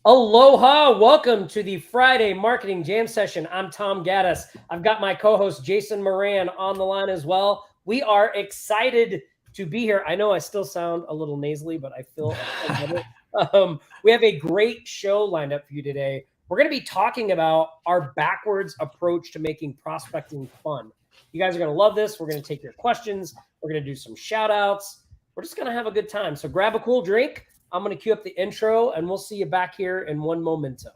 Aloha, welcome to the Friday Marketing Jam Session. I'm Tom Gaddis. I've got my co-host Jason Moran on the line as well. We are excited to be here. I know I still sound a little nasally, but I feel better. We have a great show lined up for you today. We're going to be talking about our backwards approach to making prospecting fun. You guys are going to love this. We're going to take your questions. We're going to do some shout outs. We're just going to have a good time. So grab a cool drink. I'm going to cue up the intro, and we'll see you back here in one momento.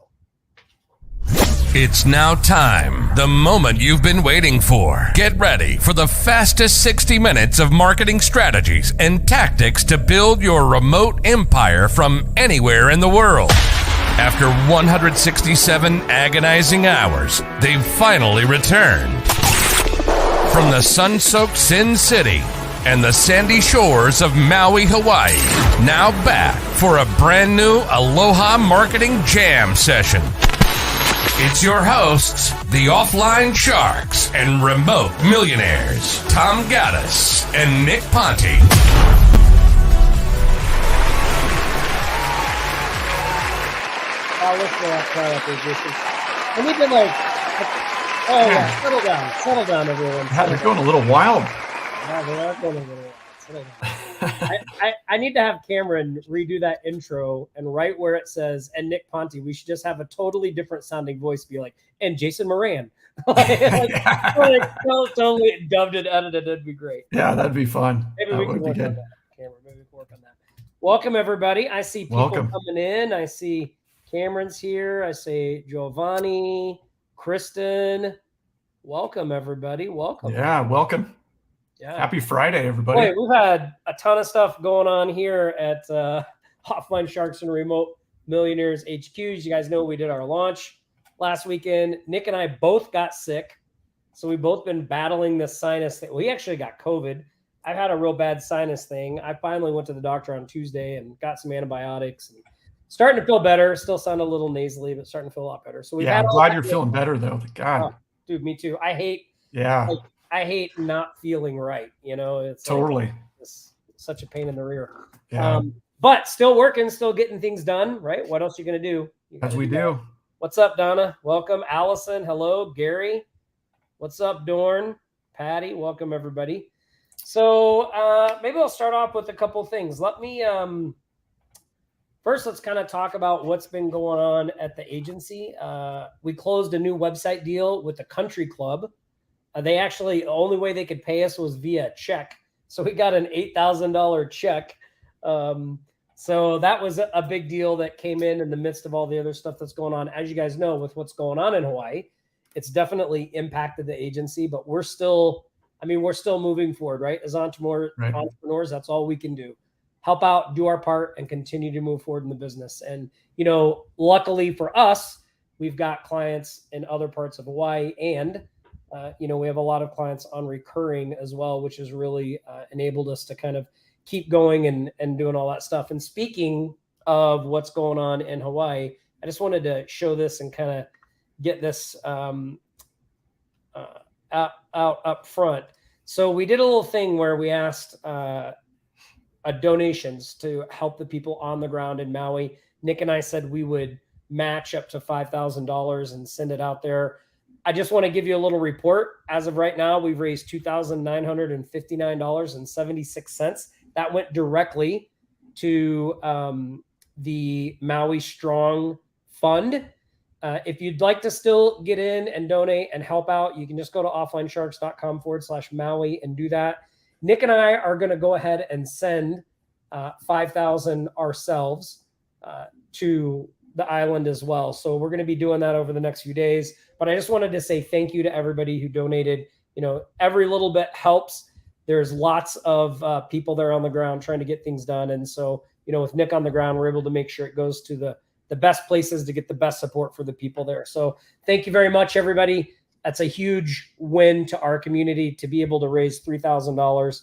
It's now time, the moment you've been waiting for. Get ready for the fastest 60 minutes of marketing strategies and tactics to build your remote empire from anywhere in the world. After 167 agonizing hours, they've finally returned. From the sun-soaked Sin City and the sandy shores of Maui, Hawaii, now back for a brand new Aloha Marketing Jam Session. It's your hosts, the Offline Sharks and Remote Millionaires, Tom Gaddis and Nick Ponte. I'll look for that call up there, I need to settle down, everyone. They're going a little wild. Yeah, they are going a little wild. I need to have Cameron redo that intro, and right where it says "and Nick Ponte," we should just have a totally different sounding voice be like, "and Jason Moran." Totally dubbed and edited. That'd be great. Yeah, that'd be fun. Maybe we can work on that, Cameron. Maybe we can work on that. Welcome, everybody. I see people coming in. I see Cameron's here. I see Giovanni, Kristen. Welcome, everybody. Welcome. Yeah, welcome. Yeah. Happy Friday, everybody. Boy, we've had a ton of stuff going on here at Offline Sharks and Remote Millionaires HQs. You guys know we did our launch last weekend. Nick and I both got sick. So we've both been battling this sinus thing. We actually got COVID. I've had a real bad sinus thing. I finally went to the doctor on Tuesday and got some antibiotics. And starting to feel better. Still sound a little nasally, but starting to feel a lot better. So I'm glad you're feeling better, though. God. Oh, dude, me too. I hate not feeling right. You know, it's totally it's such a pain in the rear. Yeah. But still working, still getting things done, right? What else are you going to do? As we do. What's up, Donna? Welcome. Allison, hello. Gary, what's up, Dorn? Patty, welcome, everybody. So maybe I'll start off with a couple things. Let me first, let's kind of talk about what's been going on at the agency. We closed a new website deal with the country club. They actually, the only way they could pay us was via check. So we got an $8,000 check. So that was a big deal that came in the midst of all the other stuff that's going on. As you guys know, with what's going on in Hawaii, it's definitely impacted the agency, but we're still moving forward, right? As entrepreneurs, that's all we can do. Help out, do our part, and continue to move forward in the business. And, you know, luckily for us, we've got clients in other parts of Hawaii, and we have a lot of clients on recurring as well, which has really enabled us to kind of keep going and doing all that stuff. And speaking of what's going on in Hawaii, I just wanted to show this and kind of get this out up front. So we did a little thing where we asked donations to help the people on the ground in Maui. Nick and I said we would match up to $5,000 and send it out there. I just want to give you a little report. As of right now, we've raised $2,959.76. That went directly to the Maui Strong Fund. If you'd like to still get in and donate and help out, you can just go to offlinesharks.com/Maui and do that. Nick and I are going to go ahead and send $5,000 ourselves to the island as well. So we're going to be doing that over the next few days. But I just wanted to say thank you to everybody who donated. You know, every little bit helps. There's lots of people there on the ground trying to get things done. And so, you know, with Nick on the ground, we're able to make sure it goes to the best places to get the best support for the people there. So thank you very much, everybody. That's a huge win to our community to be able to raise $3,000.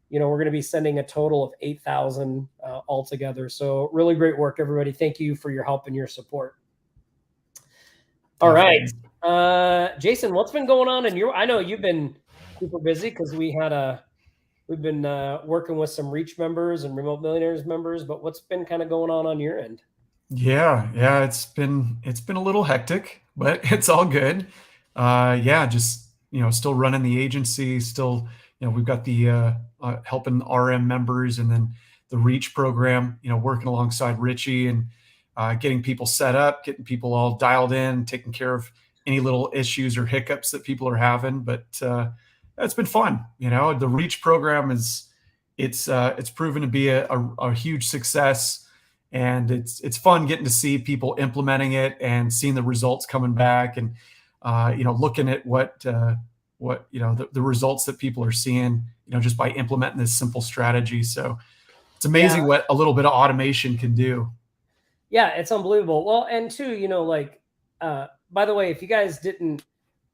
You know, we're going to be sending a total of $8,000 altogether. So really great work, everybody. Thank you for your help and your support. All right. Jason, what's been going on I know you've been super busy because we've been working with some Reach members and Remote Millionaires members, but what's been kind of going on your end? Yeah, it's been a little hectic, but it's all good. Yeah, just still running the agency, still we've got the helping RM members, and then the Reach program. Working alongside Richie and getting people set up, getting people all dialed in, taking care of any little issues or hiccups that people are having. But it's been fun. The Reach program it's proven to be a huge success, and it's fun getting to see people implementing it and seeing the results coming back, and looking at what the results that people are seeing just by implementing this simple strategy. So it's Yeah. amazing what a little bit of automation can do. Yeah, it's unbelievable. Well, and too, by the way, if you guys didn't,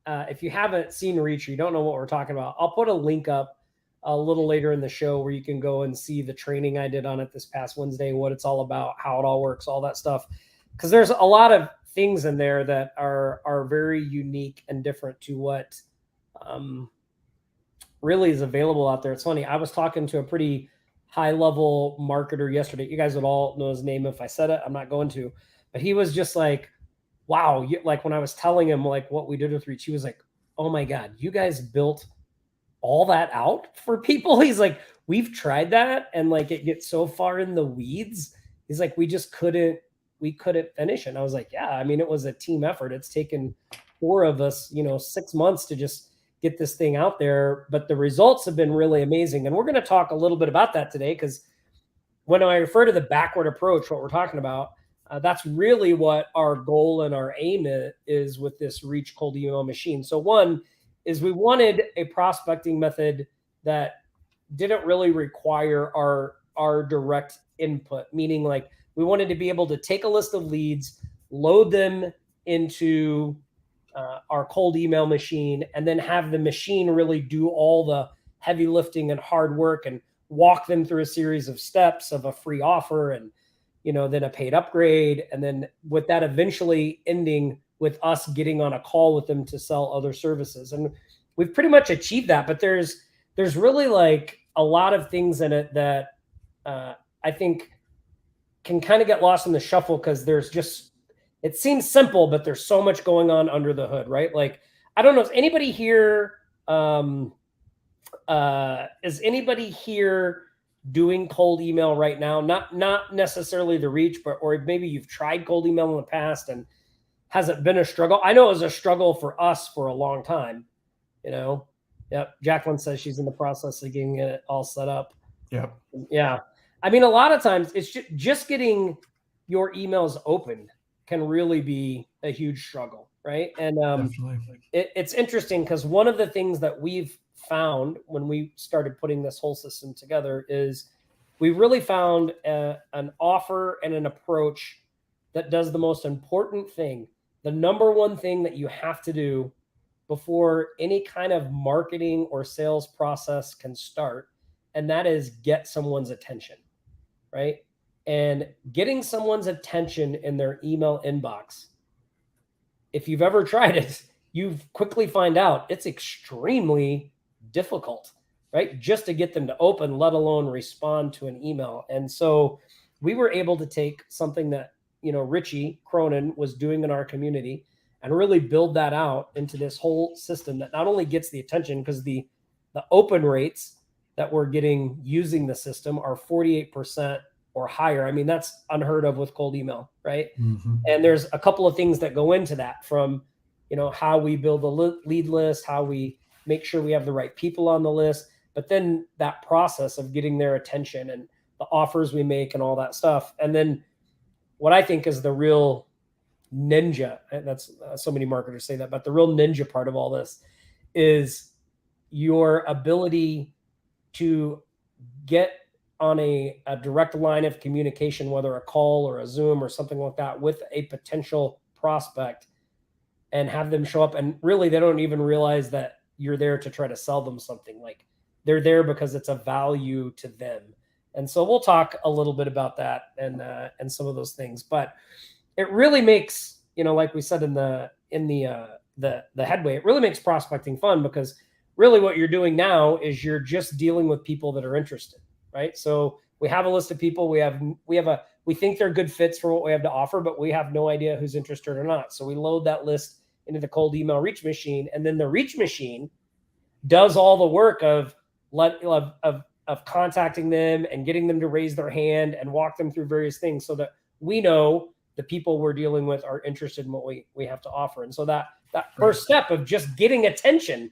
if you haven't seen Reach, or you don't know what we're talking about, I'll put a link up a little later in the show where you can go and see the training I did on it this past Wednesday, what it's all about, how it all works, all that stuff. Because there's a lot of things in there that are very unique and different to what um, really is available out there. It's funny. I was talking to a pretty high level marketer yesterday. You guys would all know his name if I said it. I'm not going to, but he was just like, wow. Like when I was telling him like what we did with Reach, he was like, oh my God, you guys built all that out for people. He's like, we've tried that. And like, it gets so far in the weeds. He's like, we couldn't finish. And I was like, yeah, I mean, it was a team effort. It's taken 4 of us, 6 months to just get this thing out there, but the results have been really amazing. And we're going to talk a little bit about that today, because when I refer to the backward approach, what we're talking about, that's really what our goal and our aim is with this Reach cold email machine. So one is we wanted a prospecting method that didn't really require our direct input, meaning like we wanted to be able to take a list of leads, load them into our cold email machine, and then have the machine really do all the heavy lifting and hard work and walk them through a series of steps of a free offer, and then a paid upgrade, and then with that eventually ending with us getting on a call with them to sell other services. And we've pretty much achieved that, but there's really like a lot of things in it that I think can kind of get lost in the shuffle, because it seems simple, but there's so much going on under the hood, right? Like, I don't know, is anybody here doing cold email right now? Not necessarily the Reach, but or maybe you've tried cold email in the past and hasn't been a struggle. I know it was a struggle for us for a long time. Yep. Jacqueline says she's in the process of getting it all set up. Yep. Yeah. I mean, a lot of times it's just getting your emails open can really be a huge struggle, right? And it's interesting, because one of the things that we've found when we started putting this whole system together is we really found an offer and an approach that does the most important thing, the number one thing that you have to do before any kind of marketing or sales process can start, and that is get someone's attention, right? And getting someone's attention in their email inbox, if you've ever tried it, you quickly find out it's extremely difficult, right? Just to get them to open, let alone respond to an email. And so we were able to take something that, Richie Cronin was doing in our community and really build that out into this whole system that not only gets the attention, because the open rates that we're getting using the system are 48% or higher. I mean, that's unheard of with cold email, right? Mm-hmm. And there's a couple of things that go into that, from, how we build a lead list, how we make sure we have the right people on the list, but then that process of getting their attention and the offers we make and all that stuff. And then what I think is the real ninja, and that's so many marketers say that, but the real ninja part of all this is your ability to get on a direct line of communication, whether a call or a Zoom or something like that, with a potential prospect, and have them show up. And really, they don't even realize that you're there to try to sell them something. Like, they're there because it's a value to them. And so we'll talk a little bit about that and some of those things. But it really makes, like we said in the headway, it really makes prospecting fun, because really what you're doing now is you're just dealing with people that are interested, right? So we have a list of people. We have a we think they're good fits for what we have to offer, but we have no idea who's interested or not. So we load that list into the cold email reach machine, and then the reach machine does all the work of contacting them and getting them to raise their hand and walk them through various things so that we know the people we're dealing with are interested in what we have to offer. And so that first step of just getting attention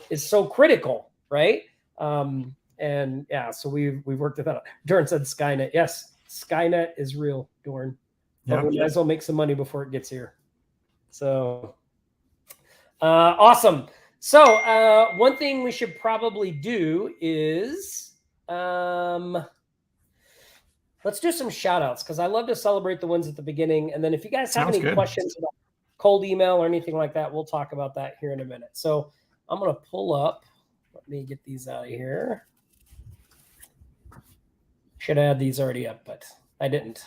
is so critical, right? And yeah, so we've worked with that. Dorn said Skynet. Yes, Skynet is real, Dorn. But we might as well make some money before it gets here. So awesome. So one thing we should probably do is let's do some shout outs, because I love to celebrate the ones at the beginning. And then if you guys have any questions about cold email or anything like that, we'll talk about that here in a minute. So I'm going to pull up. Let me get these out of here. Should have had these already up, but I didn't.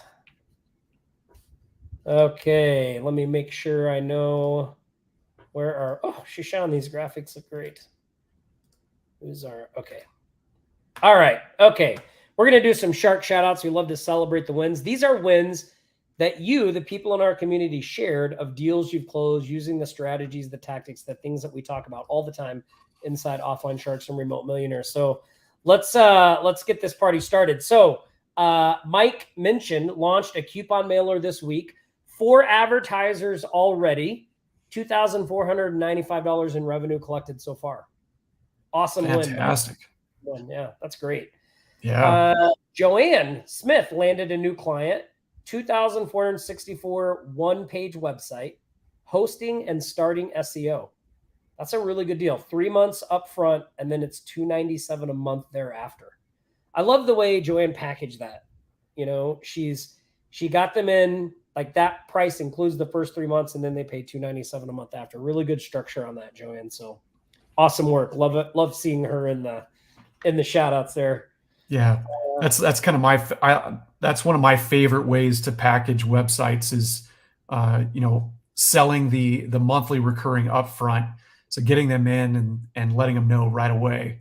Okay, let me make sure I know where are. Oh, Shishan, these graphics look great. Okay. All right. Okay. We're going to do some shark shout outs. We love to celebrate the wins. These are wins that you, the people in our community, shared of deals you've closed using the strategies, the tactics, the things that we talk about all the time inside Offline Sharks and Remote Millionaires. So let's get this party started. So Mike mentioned launched a coupon mailer this week. 4 advertisers already. $2,495 in revenue collected so far. Awesome. Fantastic. Win. Yeah, that's great. Yeah. Joanne Smith landed a new client. 2,464 one-page website, hosting and starting SEO. That's a really good deal. 3 months up front, and then it's $297 a month thereafter. I love the way Joanne packaged that. You know, she got them in, like, that price includes the first 3 months, and then they pay $297 a month after. Really good structure on that, Joanne. So awesome work. Love it. Love seeing her in the shout outs there. Yeah. That's kind of that's one of my favorite ways to package websites is, selling the monthly recurring upfront. So getting them in and letting them know right away,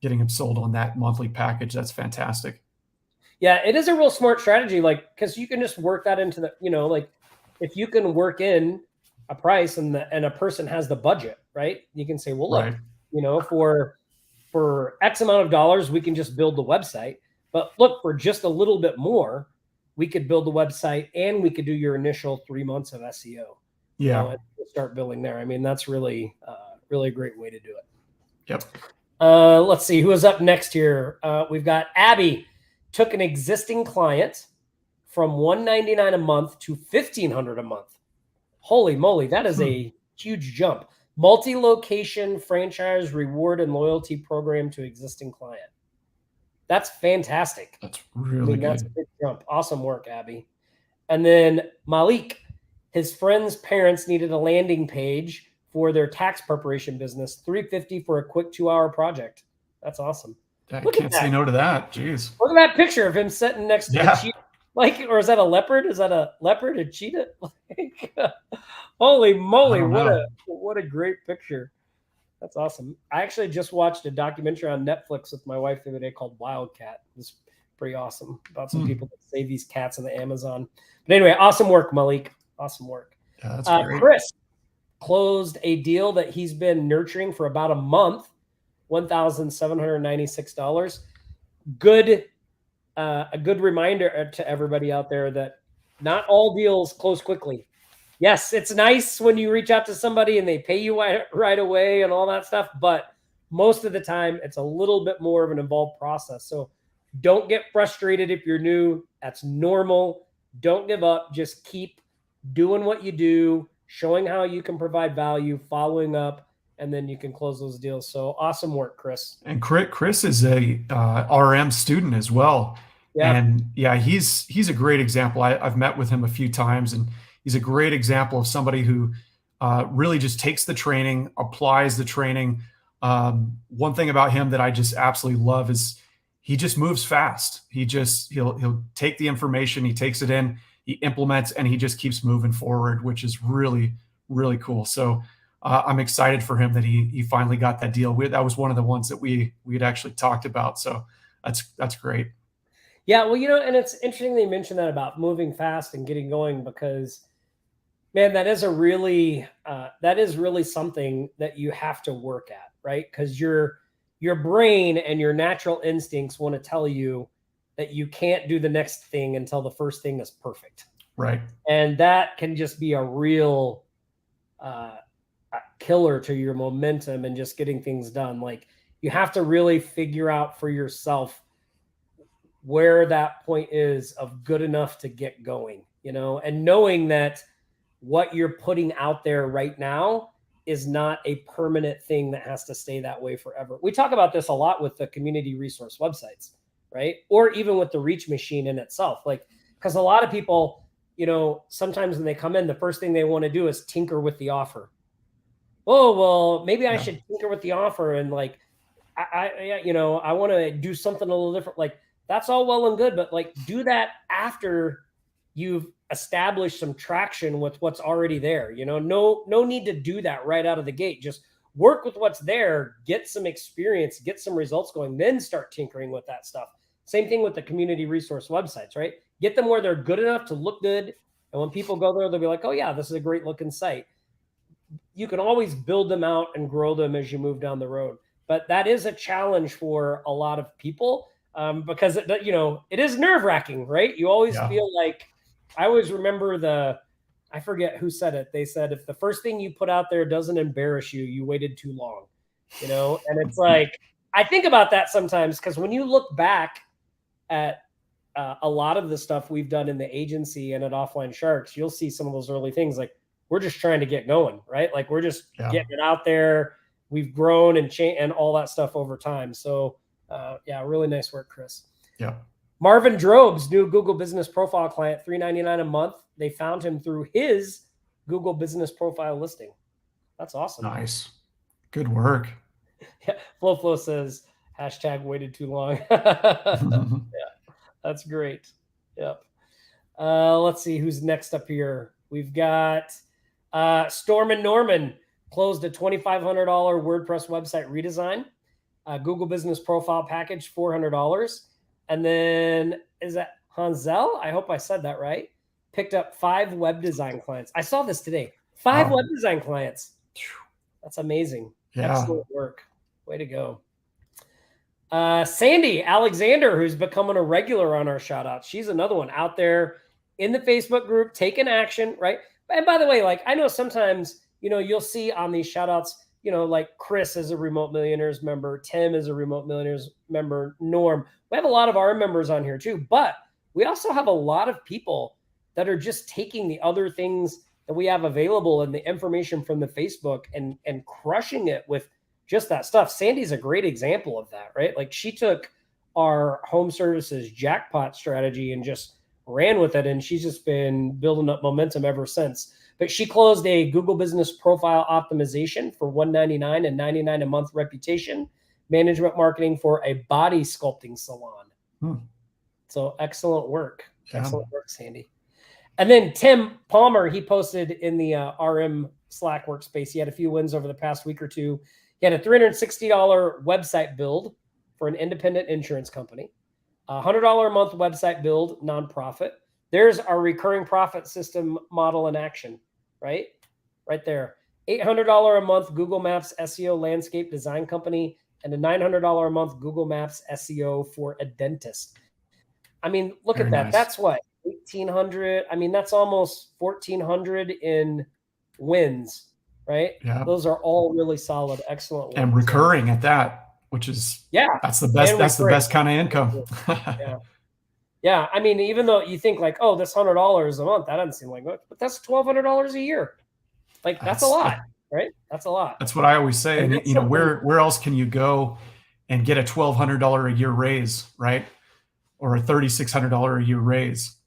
getting them sold on that monthly package. That's fantastic. Yeah, it is a real smart strategy, like, because you can just work that into the, like, if you can work in a price and a person has the budget, right? You can say, well, look, right, for X amount of dollars, we can just build the website. But look, for just a little bit more, we could build the website and we could do your initial 3 months of SEO. Yeah. And start building there. I mean, that's really, really a great way to do it. Yep. Let's see who is up next here. We've got Abby. Took an existing client from $199 a month to $1,500 a month. Holy moly, that is a huge jump. Multi-location franchise reward and loyalty program to existing client. That's fantastic. That's really good. That's a big jump. Awesome work, Abby. And then Malik, his friend's parents needed a landing page for their tax preparation business. $350 for a quick 2-hour project. That's awesome. I can't say no to that. Jeez. Look at that picture of him sitting next to a cheetah. Like, or is that a leopard? Is that a leopard, a cheetah? Holy moly, what a great picture. That's awesome. I actually just watched a documentary on Netflix with my wife the other day called Wildcat. It was pretty awesome about some people that save these cats in the Amazon. But anyway, awesome work, Malik. Awesome work. Yeah, that's great. Chris closed a deal that he's been nurturing for about a month. $1,796. A good reminder to everybody out there that not all deals close quickly. Yes, it's nice when you reach out to somebody and they pay you right away and all that stuff, but most of the time it's a little bit more of an involved process. So don't get frustrated if you're new. That's normal. Don't give up. Just keep doing what you do, showing how you can provide value, following up, and then you can close those deals. So awesome work, Chris. And Chris is a RM student as well. Yeah. And yeah, he's a great example. I've met with him a few times, and he's a great example of somebody who really just takes the training, applies the training. One thing about him that I just absolutely love is he just moves fast. He'll take the information, he takes it in, he implements, and he just keeps moving forward, which is really, really cool. So I'm excited for him that he finally got that deal. That was one of the ones that we had actually talked about. So that's great. Yeah, well, and it's interesting that you mentioned that about moving fast and getting going because, man, that is really something that you have to work at, right? Because your brain and your natural instincts want to tell you that you can't do the next thing until the first thing is perfect, Right. and that can just be a real uh, killer to your momentum and just getting things done. Like you have to really figure out for yourself where that point is of good enough to get going, and knowing that what you're putting out there right now is not a permanent thing that has to stay that way forever. We talk about this a lot with the community resource websites, right? Or even with the reach machine in itself. Like, because a lot of people, sometimes when they come in, the first thing they want to do is tinker with the offer. Oh, well, maybe I should tinker with the offer and like, I want to do something a little different. Like, that's all well and good, but like, do that after you've established some traction with what's already there. No need to do that right out of the gate. Just work with what's there, get some experience, get some results going, then start tinkering with that stuff. Same thing with the community resource websites, right? Get them where they're good enough to look good. And when people go there, they'll be like, oh yeah, this is a great looking site. You can always build them out and grow them as you move down the road. But that is a challenge for a lot of people because it is nerve wracking, right? You always feel like, I always remember I forget who said it. They said, if the first thing you put out there doesn't embarrass you, you waited too long, and it's like, I think about that sometimes because when you look back at a lot of the stuff we've done in the agency and at Offline Sharks, you'll see some of those early things like, we're just trying to get going, right? Like we're just getting it out there. We've grown and changed and all that stuff over time. So really nice work, Chris. Yeah. Marvin Drobes, new Google Business Profile client, $3.99 a month. They found him through his Google Business Profile listing. That's awesome. Nice. Good work. Yeah. Flo says, #waited too long. Yeah, that's great. Yep. Let's see who's next up here. We've got Storm and Norman closed a $2,500 WordPress website redesign. Google Business Profile package, $400. And then is that Hansel? I hope I said that right. Picked up 5 web design clients. I saw this today. 5 web design clients. That's amazing. Yeah. Excellent work. Way to go. Sandy Alexander, who's becoming a regular on our shout outs. She's another one out there in the Facebook group, taking action, right? And by the way, like I know sometimes, you'll see on these shout outs, like Chris is a Remote Millionaires member, Tim is a Remote Millionaires member, Norm. We have a lot of our members on here too, but we also have a lot of people that are just taking the other things that we have available and the information from the Facebook and crushing it with just that stuff. Sandy's a great example of that, right? Like she took our home services jackpot strategy and just ran with it. And she's just been building up momentum ever since. But she closed a Google Business Profile optimization for $199 and $99 a month reputation management marketing for a body sculpting salon. So excellent work. Yeah. Excellent work, Sandy. And then Tim Palmer, he posted in the RM Slack workspace. He had a few wins over the past week or two. He had a $360 website build for an independent insurance company, a $100 a month website build, nonprofit. There's our recurring profit system model in action, right? Right there. $800 a month Google Maps SEO landscape design company and a $900 a month Google Maps SEO for a dentist. I mean, look at that. Nice. That's what, 1,800. I mean, that's almost 1,400 in wins, right? Yeah. Those are all really solid, excellent wins. And recurring at that, which is, that's the best. That's the best kind of income. Yeah. Yeah. I mean, even though you think like, oh, this $100 a month, that doesn't seem like much, but that's $1,200 a year. Like that's a lot, right? That's a lot. That's what I always say. And where else can you go and get a $1,200 a year raise, right? Or a $3,600 a year raise.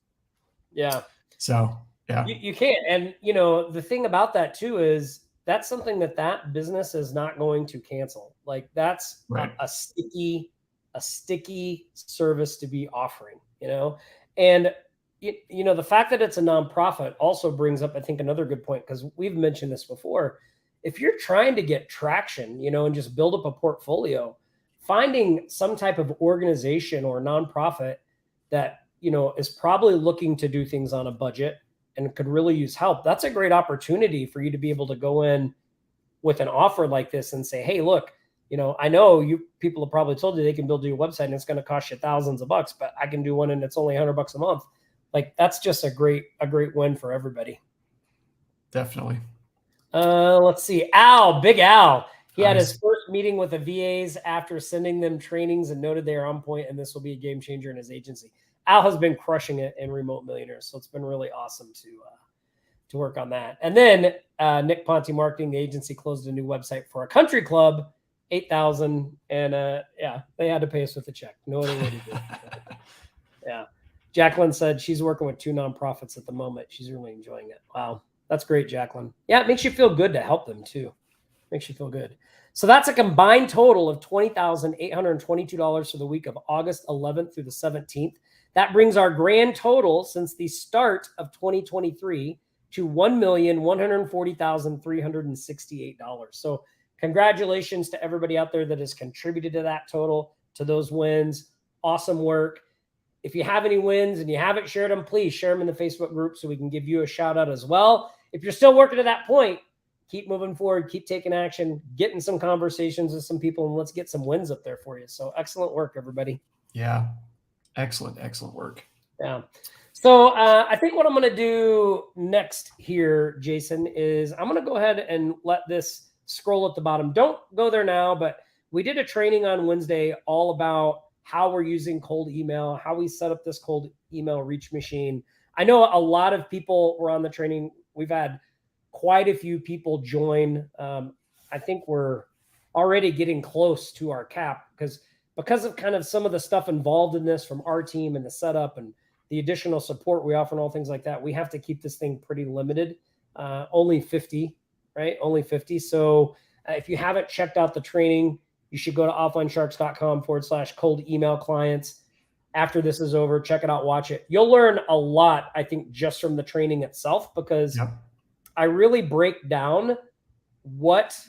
Yeah. So yeah, you can't. And the thing about that too is that's something that business is not going to cancel. Like that's a sticky service to be offering, and the fact that it's a nonprofit also brings up, I think, another good point, because we've mentioned this before. If you're trying to get traction, and just build up a portfolio, finding some type of organization or nonprofit that, is probably looking to do things on a budget and could really use help, that's a great opportunity for you to be able to go in with an offer like this and say, hey, look, I know people have probably told you they can build you a website and it's going to cost you thousands of bucks, but I can do one and it's only $100 a month. Like, that's just a great win for everybody. Definitely. Let's see. Big Al. He had his first meeting with the VAs after sending them trainings and noted they are on point, and this will be a game changer in his agency. Al has been crushing it in Remote Millionaires, so it's been really awesome to work on that. And then Nick Ponte Marketing, the agency, closed a new website for a country club, $8,000, and they had to pay us with a check. No other way to do it. Yeah. Jacqueline said she's working with 2 nonprofits at the moment. She's really enjoying it. Wow. That's great, Jacqueline. Yeah, it makes you feel good to help them too. Makes you feel good. So that's a combined total of $20,822 for the week of August 11th through the 17th. That brings our grand total since the start of 2023 to $1,140,368. So congratulations to everybody out there that has contributed to that total, to those wins. Awesome work. If you have any wins and you haven't shared them, please share them in the Facebook group so we can give you a shout out as well. If you're still working to that point, keep moving forward, keep taking action, get in some conversations with some people, and let's get some wins up there for you. So excellent work, everybody. Yeah. Excellent work. Yeah. So I think what I'm going to do next here, Jason, is I'm going to go ahead and let this scroll at the bottom. Don't go there now, but we did a training on Wednesday all about how we're using cold email, how we set up this cold email reach machine. I know a lot of people were on the training. We've had quite a few people join. I think we're already getting close to our cap because of kind of some of the stuff involved in this from our team and the setup and the additional support we offer and all things like that. We have to keep this thing pretty limited. Only 50, right? Only 50. So if you haven't checked out the training, you should go to offlinesharks.com/cold email clients. After this is over, check it out, watch it. You'll learn a lot, I think, just from the training itself, because I really break down what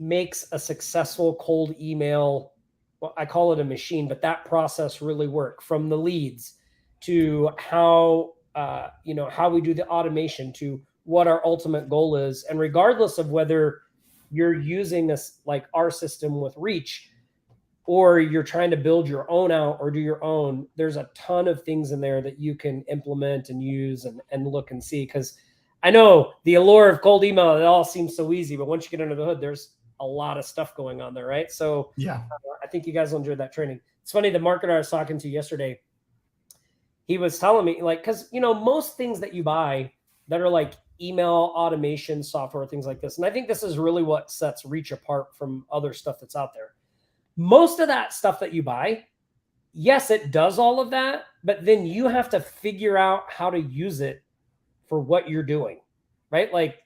makes a successful cold email. Well, I call it a machine, but that process really work, from the leads to how we do the automation to what our ultimate goal is. And regardless of whether you're using this like our system with Reach, or you're trying to build your own out or do your own, there's a ton of things in there that you can implement and use and look and see. Because I know the allure of cold email, it all seems so easy, but once you get under the hood, there's a lot of stuff going on there, right? So yeah, I think you guys will enjoy that training. It's funny, the marketer I was talking to yesterday, he was telling me, like, because most things that you buy that are like email automation software, things like this, and I think this is really what sets Reach apart from other stuff that's out there. Most of that stuff that you buy, yes, it does all of that, but then you have to figure out how to use it for what you're doing, right? Like,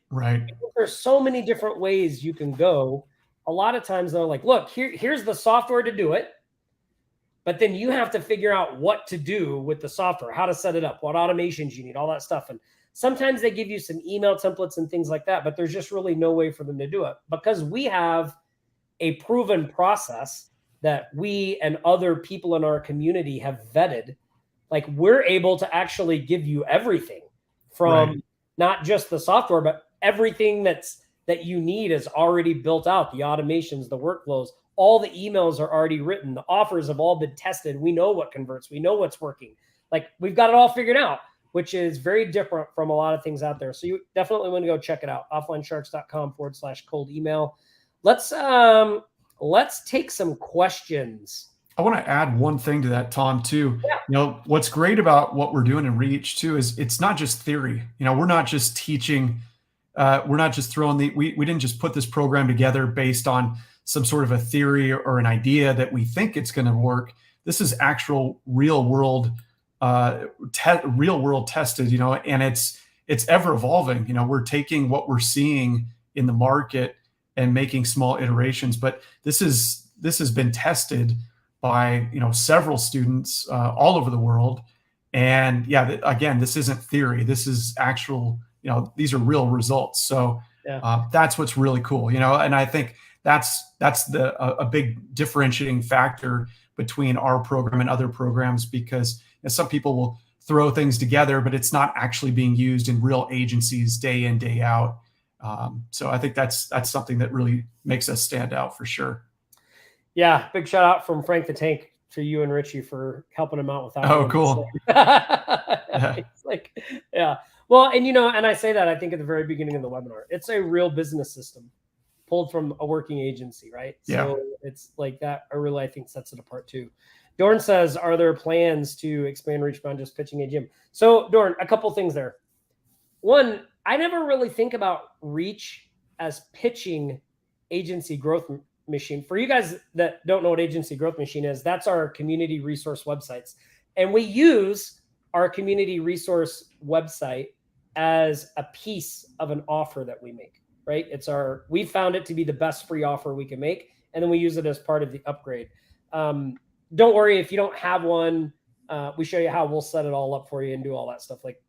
there's so many different ways you can go. A lot of times they're like, look, here's the software to do it, but then you have to figure out what to do with the software, how to set it up, what automations you need, all that stuff. And sometimes they give you some email templates and things like that, but there's just really no way for them to do it, because we have a proven process that we and other people in our community have vetted. Like, we're able to actually give you everything from not just the software, but everything that you need is already built out. The automations, the workflows, all the emails are already written. The offers have all been tested. We know what converts. We know what's working. Like, we've got it all figured out, which is very different from a lot of things out there. So you definitely want to go check it out. offlinesharks.com/cold email. Let's take some questions. I want to add one thing to that, Tom, too. Yeah. What's great about what we're doing in Reach too is it's not just theory. We're not just teaching. We're not just throwing we didn't just put this program together based on some sort of a theory or an idea that we think it's going to work. This is actual real world tested, and it's ever evolving. We're taking what we're seeing in the market and making small iterations, but this has been tested by several students all over the world. And yeah, again, this isn't theory. This is actual. These are real results. So that's what's really cool. And I think that's a big differentiating factor between our program and other programs, because some people will throw things together, but it's not actually being used in real agencies day in, day out. So I think that's something that really makes us stand out for sure. Yeah, big shout out from Frank the Tank to you and Richie for helping him out with that. Oh, cool. Yeah. It's like, yeah. Well, and and I say that I think at the very beginning of the webinar, it's a real business system pulled from a working agency, right? Yeah. So it's like that. I think sets it apart too. Dorn says, are there plans to expand reach beyond just pitching a gym? So Dorn, a couple things there. One, I never really think about reach as pitching agency growth machine. For you guys that don't know what agency growth machine is, that's our community resource websites. And we use our community resource website as a piece of an offer that we make, right? We found it to be the best free offer we can make. And then we use it as part of the upgrade. Don't worry if you don't have one. We show you how we'll set it all up for you and do all that stuff. Like,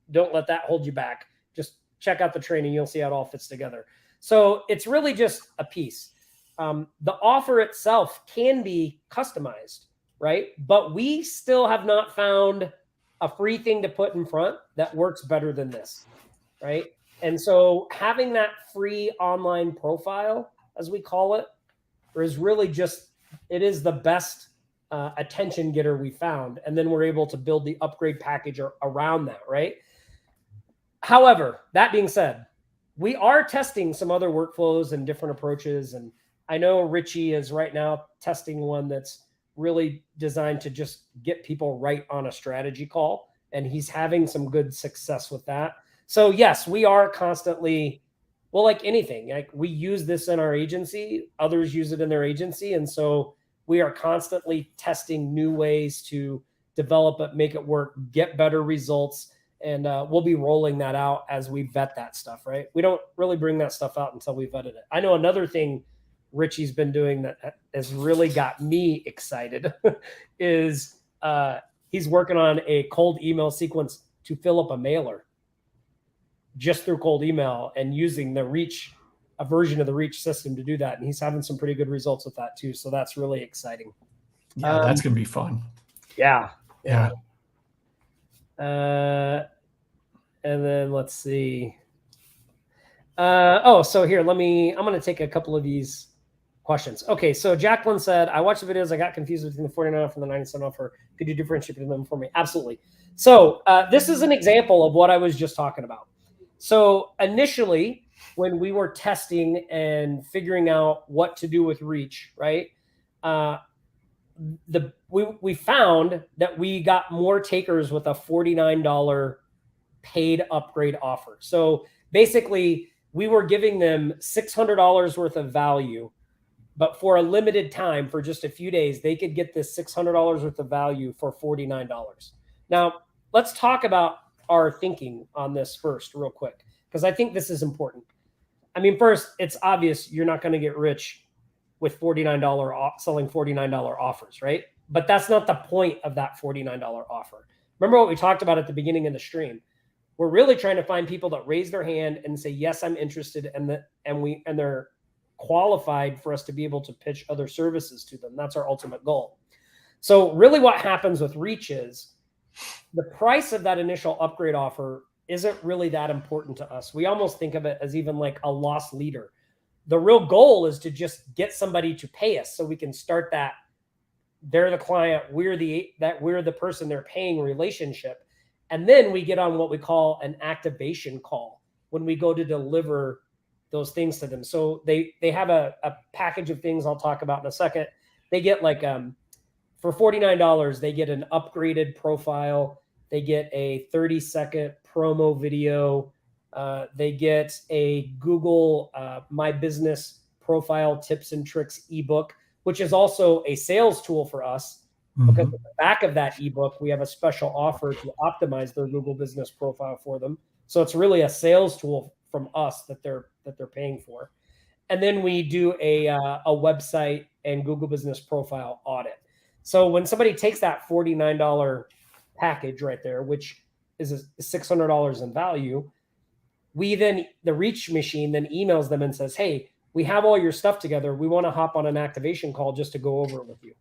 don't let that hold you back. Just check out the training. You'll see how it all fits together. So it's really just a piece. The offer itself can be customized, right? But we still have not found a free thing to put in front that works better than this, right? And so having that free online profile, as we call it, is really it is the best attention getter we found. And then we're able to build the upgrade package around that, right? However, that being said, we are testing some other workflows and different approaches. And I know Richie is right now testing one that's really designed to just get people right on a strategy call. And he's having some good success with that. So yes, we are constantly, well, like anything, like we use this in our agency, others use it in their agency. And so we are constantly testing new ways to develop it, make it work, get better results. And we'll be rolling that out as we vet that stuff, right? We don't really bring that stuff out until we vetted it. I know another thing Richie's been doing that has really got me excited is he's working on a cold email sequence to fill up a mailer just through cold email and using a version of the Reach system to do that. And he's having some pretty good results with that too. So that's really exciting. Yeah, that's going to be fun. Yeah. Yeah. And then let's see. So here, I'm going to take a couple of these questions. Okay. So Jacqueline said, I watched the videos. I got confused between the 49 offer and the 97 offer. Could you differentiate between them for me? Absolutely. So this is an example of what I was just talking about. So initially, when we were testing and figuring out what to do with Reach, right? We found that we got more takers with a $49 paid upgrade offer. So basically, we were giving them $600 worth of value, but for a limited time, for just a few days, they could get this $600 worth of value for $49. Now, let's talk about our thinking on this first real quick, because I think this is important. I mean, first, it's obvious you're not going to get rich with selling $49 offers, right? But that's not the point of that $49 offer. Remember what we talked about at the beginning of the stream? We're really trying to find people that raise their hand and say, yes, I'm interested, and they're qualified for us to be able to pitch other services to them. That's our ultimate goal. So really what happens with Reach is the price of that initial upgrade offer isn't really that important to us. We almost think of it as even like a loss leader. The real goal is to just get somebody to pay us so we can start that. They're the client, we're the person they're paying relationship. And then we get on what we call an activation call when we go to deliver those things to them. So they have a package of things I'll talk about in a second. They get like, for $49, they get an upgraded profile. They get a 30-second promo video. They get a Google My Business Profile Tips and Tricks ebook, which is also a sales tool for us. Because at the back of that ebook, we have a special offer to optimize their Google Business Profile for them. So it's really a sales tool from us that they're paying for. And then we do a website and Google Business Profile audit. So when somebody takes that $49 package right there, which is $600 in value, the Reach machine then emails them and says, hey, we have all your stuff together. We want to hop on an activation call just to go over it with you.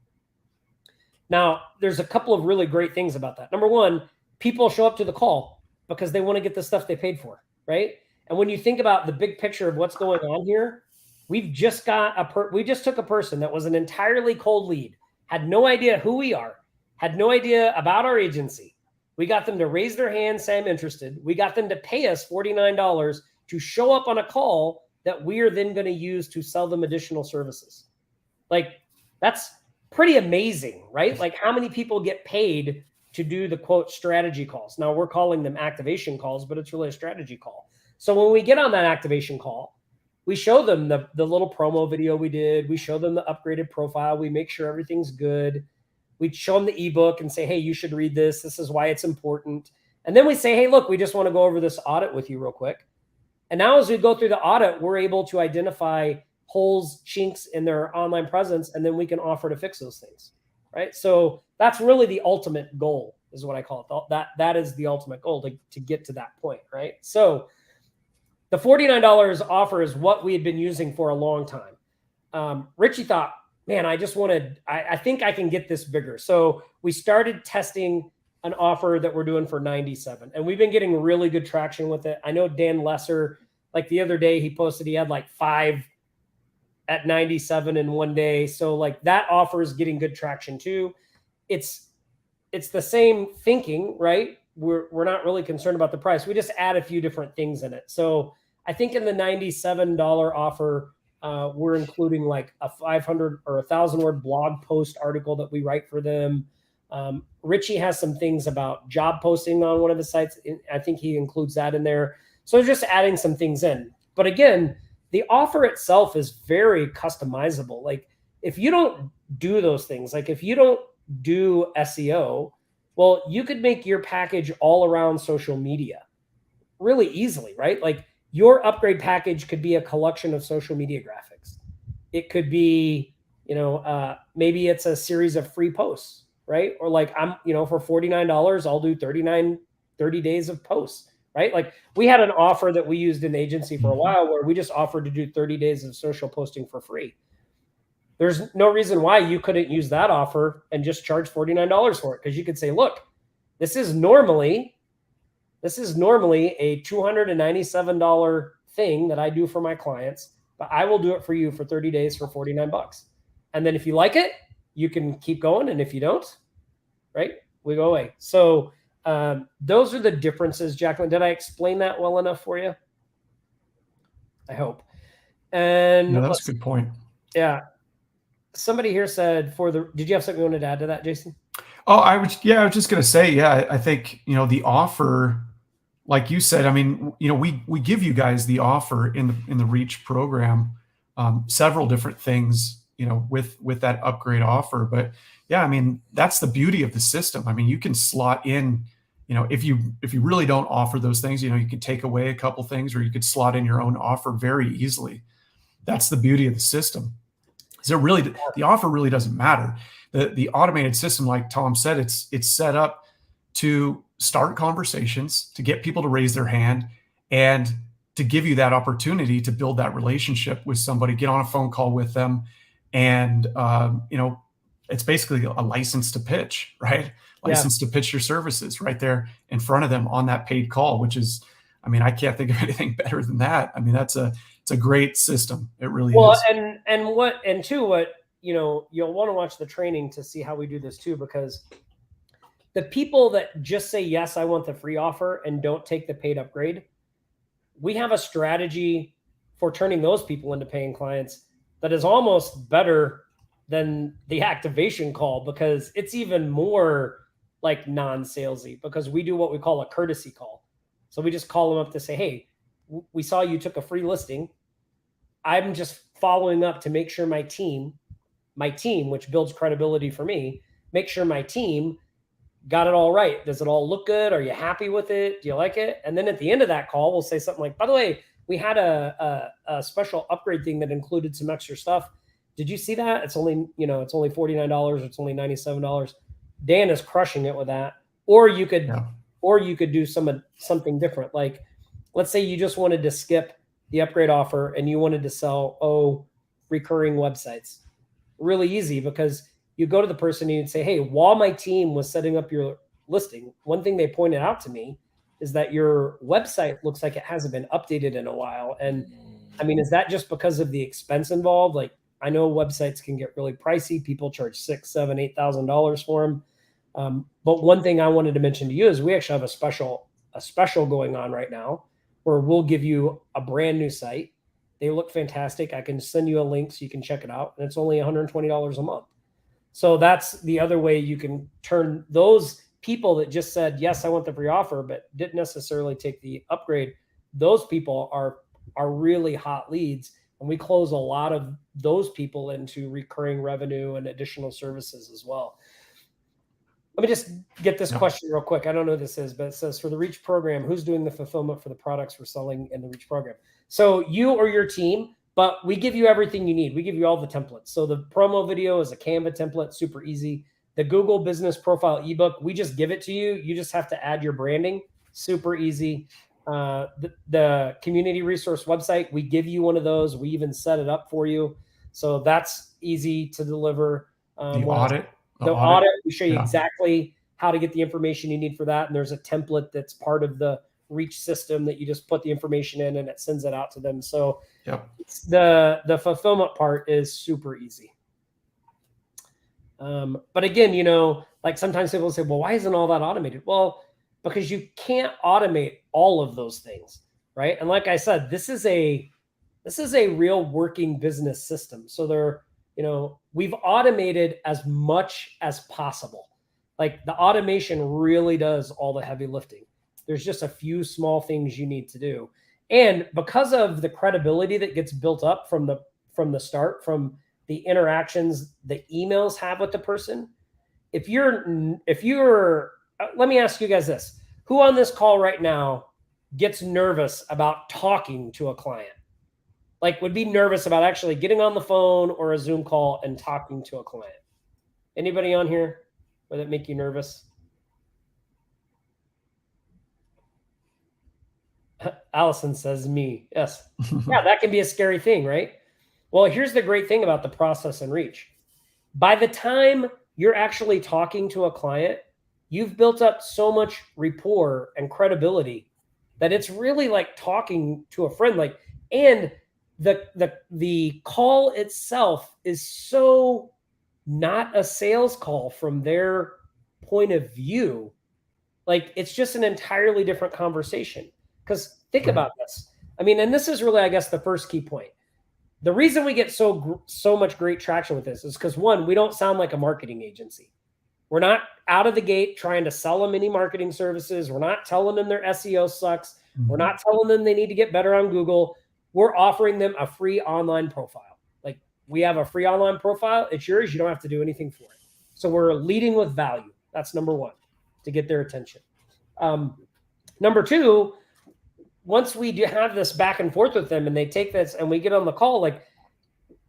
Now, there's a couple of really great things about that. Number one, people show up to the call because they want to get the stuff they paid for, right? And when you think about the big picture of what's going on here, we just took a person that was an entirely cold lead, had no idea who we are, had no idea about our agency. We got them to raise their hand, say I'm interested. We got them to pay us $49 to show up on a call that we are then going to use to sell them additional services. Like, that's pretty amazing, right? Like, how many people get paid to do the quote strategy calls? Now, we're calling them activation calls, but it's really a strategy call. So when we get on that activation call, we show them the little promo video we did. We show them the upgraded profile. We make sure everything's good. We show them the ebook and say, hey, you should read this. This is why it's important. And then we say, hey, look, we just want to go over this audit with you real quick. And now as we go through the audit, we're able to identify holes, chinks in their online presence, and then we can offer to fix those things, right? So that's really the ultimate goal, is what I call it. That is the ultimate goal, to get to that point, right? So the $49 offer is what we had been using for a long time. Richie thought, man, I think I can get this bigger. So we started testing an offer that we're doing for $97, and we've been getting really good traction with it. I know Dan Lesser, like the other day, he posted he had like 5 at $97 in one day. So like that offer is getting good traction too. It's the same thinking, right? We're not really concerned about the price. We just add a few different things in it. So I think in the $97 offer, we're including like a 500 or 1,000 word blog post article that we write for them. Richie has some things about job posting on one of the sites. I think he includes that in there. So just adding some things in. But again, the offer itself is very customizable. Like, if you don't do those things, like if you don't do SEO, well, you could make your package all around social media really easily, right? Like, your upgrade package could be a collection of social media graphics. It could be, maybe it's a series of free posts, right? Or like, for $49, I'll do 30 days of posts, right? Like, we had an offer that we used in the agency for a while where we just offered to do 30 days of social posting for free. There's no reason why you couldn't use that offer and just charge $49 for it. Because you could say, look, this is normally a $297 thing that I do for my clients, but I will do it for you for 30 days for $49. And then if you like it, you can keep going. And if you don't, right, we go away. So those are the differences. Jacqueline, did I explain that well enough for you? I hope. And no, that's a good point. Yeah. Somebody here said did you have something you wanted to add to that, Jason? Oh, I was just going to say, I think, the offer, like you said, I mean, we give you guys the offer in the Reach program, several different things, with that upgrade offer. But yeah, I mean, that's the beauty of the system. I mean, you can slot in, if you really don't offer those things, you can take away a couple things, or you could slot in your own offer very easily. That's the beauty of the system. So really, the offer really doesn't matter. The automated system, like Tom said, it's set up to start conversations, to get people to raise their hand, and to give you that opportunity to build that relationship with somebody, get on a phone call with them. And, it's basically a license to pitch, right? License to pitch your services right there in front of them on that paid call, which is, I mean, I can't think of anything better than that. I mean, it's a great system. It really is. Well, and you'll want to watch the training to see how we do this too, because the people that just say, yes, I want the free offer and don't take the paid upgrade, we have a strategy for turning those people into paying clients that is almost better than the activation call, because it's even more like non-salesy, because we do what we call a courtesy call. So we just call them up to say, hey, we saw you took a free listing. I'm just following up to make sure my team, which builds credibility for me, make sure my team got it all right. Does it all look good? Are you happy with it? Do you like it? And then at the end of that call, we'll say something like, by the way, we had a special upgrade thing that included some extra stuff. Did you see that? It's only $49. It's only $97. Dan is crushing it with that. Or you could do something different. Like, let's say you just wanted to skip the upgrade offer and you wanted to sell, recurring websites. Really easy, because you go to the person and you'd say, hey, while my team was setting up your listing, one thing they pointed out to me is that your website looks like it hasn't been updated in a while. And I mean, is that just because of the expense involved? Like, I know websites can get really pricey. People charge $6,000, $7,000, $8,000 for them. But one thing I wanted to mention to you is we actually have a special going on right now where we'll give you a brand new site. They look fantastic. I can send you a link so you can check it out. And it's only $120 a month. So that's the other way you can turn those people that just said, yes, I want the free offer, but didn't necessarily take the upgrade. Those people are really hot leads. And we close a lot of those people into recurring revenue and additional services as well. Let me just get this question real quick. I don't know what this is, but it says, for the Reach program, who's doing the fulfillment for the products we're selling in the Reach program? So you or your team, but we give you everything you need. We give you all the templates. So the promo video is a Canva template, super easy. The Google Business Profile ebook, we just give it to you. You just have to add your branding, super easy. The community resource website, we give you one of those. We even set it up for you. So that's easy to deliver. The audit, we show you exactly how to get the information you need for that. And there's a template that's part of the Reach system that you just put the information in and it sends it out to them. So the fulfillment part is super easy. But again, you know, like sometimes people say, well, why isn't all that automated? Well, because you can't automate all of those things, right? And like I said, this is a real working business system. So we've automated as much as possible. Like the automation really does all the heavy lifting. There's just a few small things you need to do. And because of the credibility that gets built up from the start, from the interactions the emails have with the person, if you're let me ask you guys this. Who on this call right now gets nervous about talking to a client? Like would be nervous about actually getting on the phone or a Zoom call and talking to a client? Anybody on here? Would that make you nervous? Allison says me. Yes. Yeah, that can be a scary thing, right? Well, here's the great thing about the process and Reach. By the time you're actually talking to a client, you've built up so much rapport and credibility that it's really like talking to a friend. Like, and the call itself is so not a sales call from their point of view. Like it's just an entirely different conversation. Because think about this. I mean, and this is really, I guess, the first key point. The reason we get so much great traction with this is because, one, we don't sound like a marketing agency. We're not out of the gate trying to sell them any marketing services. We're not telling them their SEO sucks. We're not telling them they need to get better on Google. We're offering them a free online profile. Like we have a free online profile. It's yours. You don't have to do anything for it. So we're leading with value. That's number one, to get their attention. Number two, once we do have this back and forth with them and they take this and we get on the call, like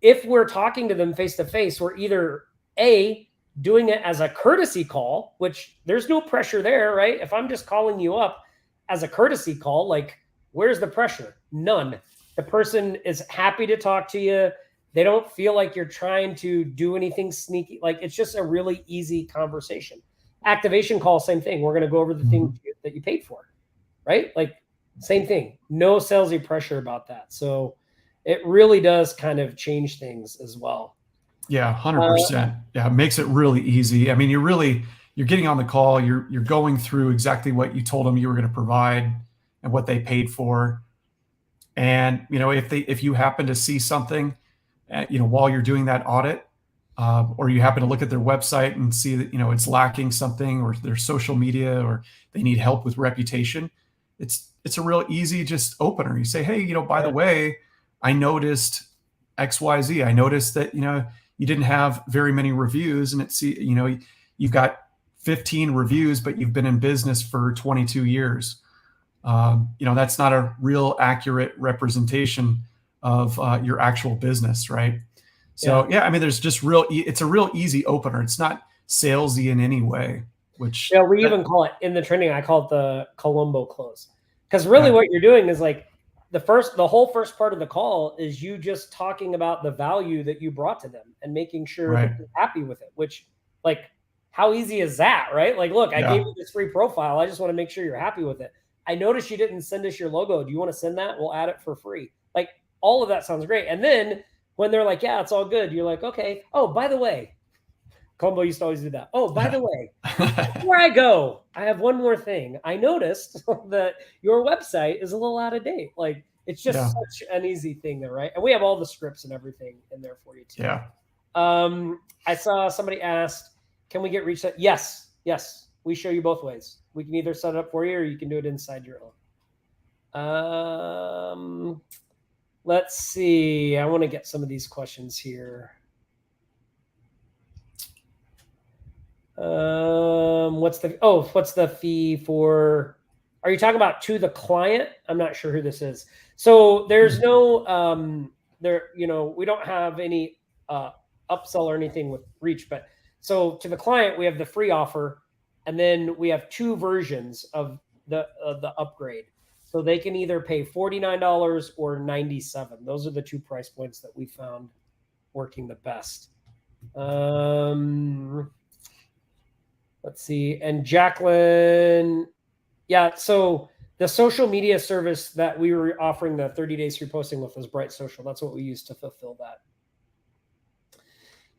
if we're talking to them face to face, we're either A, doing it as a courtesy call, which there's no pressure there, right? If I'm just calling you up as a courtesy call, like where's the pressure? None. The person is happy to talk to you. They don't feel like you're trying to do anything sneaky. Like it's just a really easy conversation. Activation call, same thing. We're going to go over the things that you paid for, right? Like same thing. No salesy pressure about that. So it really does kind of change things as well. Yeah, 100%. Yeah, it makes it really easy. I mean, you're getting on the call, you're going through exactly what you told them you were going to provide and what they paid for. And, you know, if you happen to see something, while you're doing that audit, or you happen to look at their website and see that, it's lacking something, or their social media, or they need help with reputation, it's a real easy just opener. You say, hey, by the way, I noticed XYZ. I noticed that, you didn't have very many reviews, and you've got 15 reviews, but you've been in business for 22 years. That's not a real accurate representation of your actual business, right? So yeah, I mean, there's just it's a real easy opener. It's not salesy in any way. Which even call it in the training. I call it the Columbo close, because really what you're doing is like the whole first part of the call is you just talking about the value that you brought to them and making sure that you're happy with it, which, like, how easy is that, right? Like, look, I gave you this free profile. I just want to make sure you're happy with it. I noticed you didn't send us your logo. Do you want to send that? We'll add it for free. Like, all of that sounds great. And then when they're like, yeah, it's all good, you're like, okay. Oh, by the way, Combo used to always do that. Oh, by the way, before I go, I have one more thing. I noticed that your website is a little out of date. Like, it's just such an easy thing there, right? And we have all the scripts and everything in there for you too. Yeah. I saw somebody asked, can we get reach set? Yes. We show you both ways. We can either set it up for you or you can do it inside your own. Let's see. I want to get some of these questions here. What's the fee for, are you talking about to the client? I'm not sure who this is. So there's no, we don't have any upsell or anything with Reach, but so to the client, we have the free offer, and then we have two versions of the upgrade. So they can either pay $49 or $97. Those are the two price points that we found working the best. Let's see. And Jacqueline, yeah, so the social media service that we were offering the 30 days free posting with was Bright Social. That's what we used to fulfill that.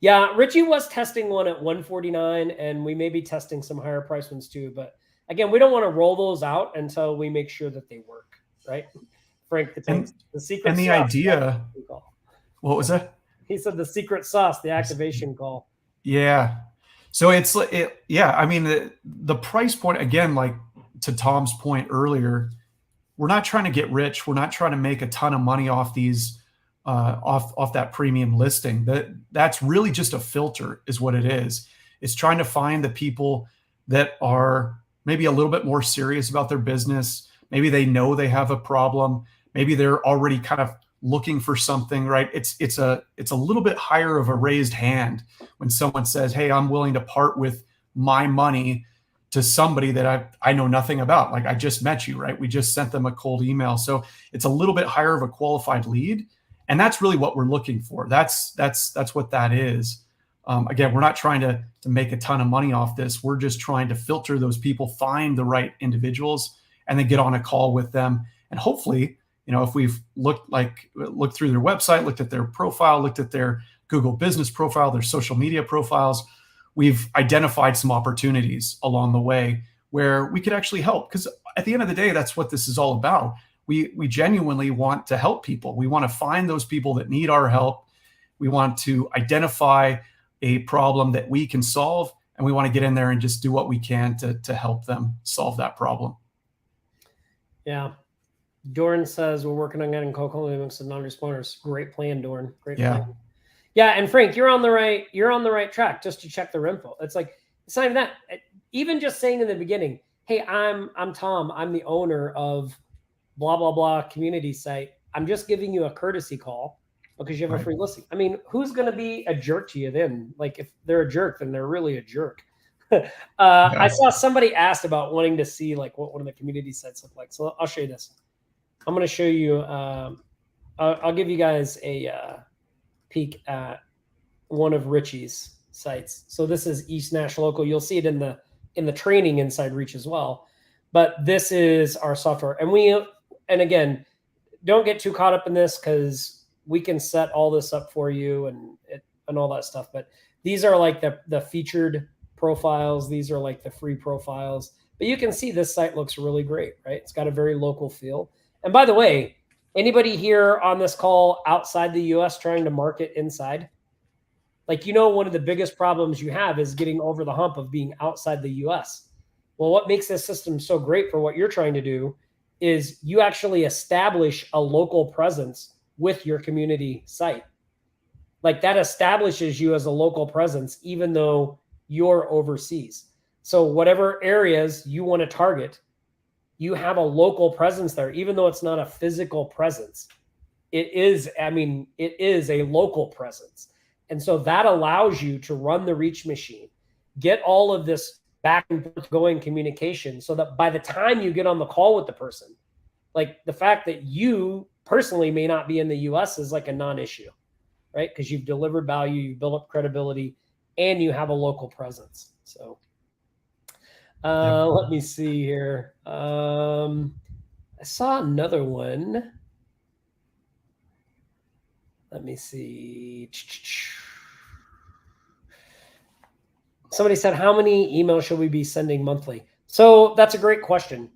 Yeah, Richie was testing one at $149, and we may be testing some higher price ones too. But again, we don't want to roll those out until we make sure that they work, right? Frank, the secret and the sauce, idea. What was that? He said the secret sauce, the activation call. Yeah. So I mean, the price point, again, like to Tom's point earlier, we're not trying to get rich. We're not trying to make a ton of money off these, off that premium listing. That's really just a filter is what it is. It's trying to find the people that are maybe a little bit more serious about their business. Maybe they know they have a problem. Maybe they're already kind of looking for something, right? It's a little bit higher of a raised hand when someone says, hey, I'm willing to part with my money to somebody that I know nothing about. Like, I just met you, right? We just sent them a cold email. So it's a little bit higher of a qualified lead. And that's really what we're looking for. That's what that is. Again, we're not trying to make a ton of money off this. We're just trying to filter those people, find the right individuals, and then get on a call with them. And hopefully, if we've looked through their website, looked at their profile, looked at their Google business profile, their social media profiles, we've identified some opportunities along the way where we could actually help. Because at the end of the day, that's what this is all about. We genuinely want to help people. We want to find those people that need our help. We want to identify a problem that we can solve, and we want to get in there and just do what we can to help them solve that problem. Yeah. Dorn says we're working on getting Coco links and non-responders. Great plan, Dorn. Great plan. Yeah, and Frank, you're on the right track just to check their info. It's like, it's not even that. Even just saying in the beginning, hey, I'm Tom. I'm the owner of blah, blah, blah community site. I'm just giving you a courtesy call because you have a free listing. I mean, who's going to be a jerk to you then? Like, if they're a jerk, then they're really a jerk. I saw somebody asked about wanting to see like what one of the community sites look like. So I'll show you this. I'm going to show you, I'll give you guys a peek at one of Richie's sites. So this is East Nash Local. You'll see it in the training inside Reach as well. But this is our software. And again, don't get too caught up in this because we can set all this up for you and all that stuff. But these are like the featured profiles. These are like the free profiles. But you can see this site looks really great, right? It's got a very local feel. And by the way, anybody here on this call outside the US trying to market inside? Like, one of the biggest problems you have is getting over the hump of being outside the US. Well, what makes this system so great for what you're trying to do is you actually establish a local presence with your community site. Like, that establishes you as a local presence, even though you're overseas. So whatever areas you want to target, you have a local presence there, even though it's not a physical presence. It is a local presence. And so that allows you to run the Reach machine, get all of this back and forth going communication so that by the time you get on the call with the person, like the fact that you personally may not be in the US is like a non-issue, right? Because you've delivered value, you build up credibility, and you have a local presence. So let me see here. I saw another one. Let me see. Somebody said, how many emails should we be sending monthly? So that's a great question.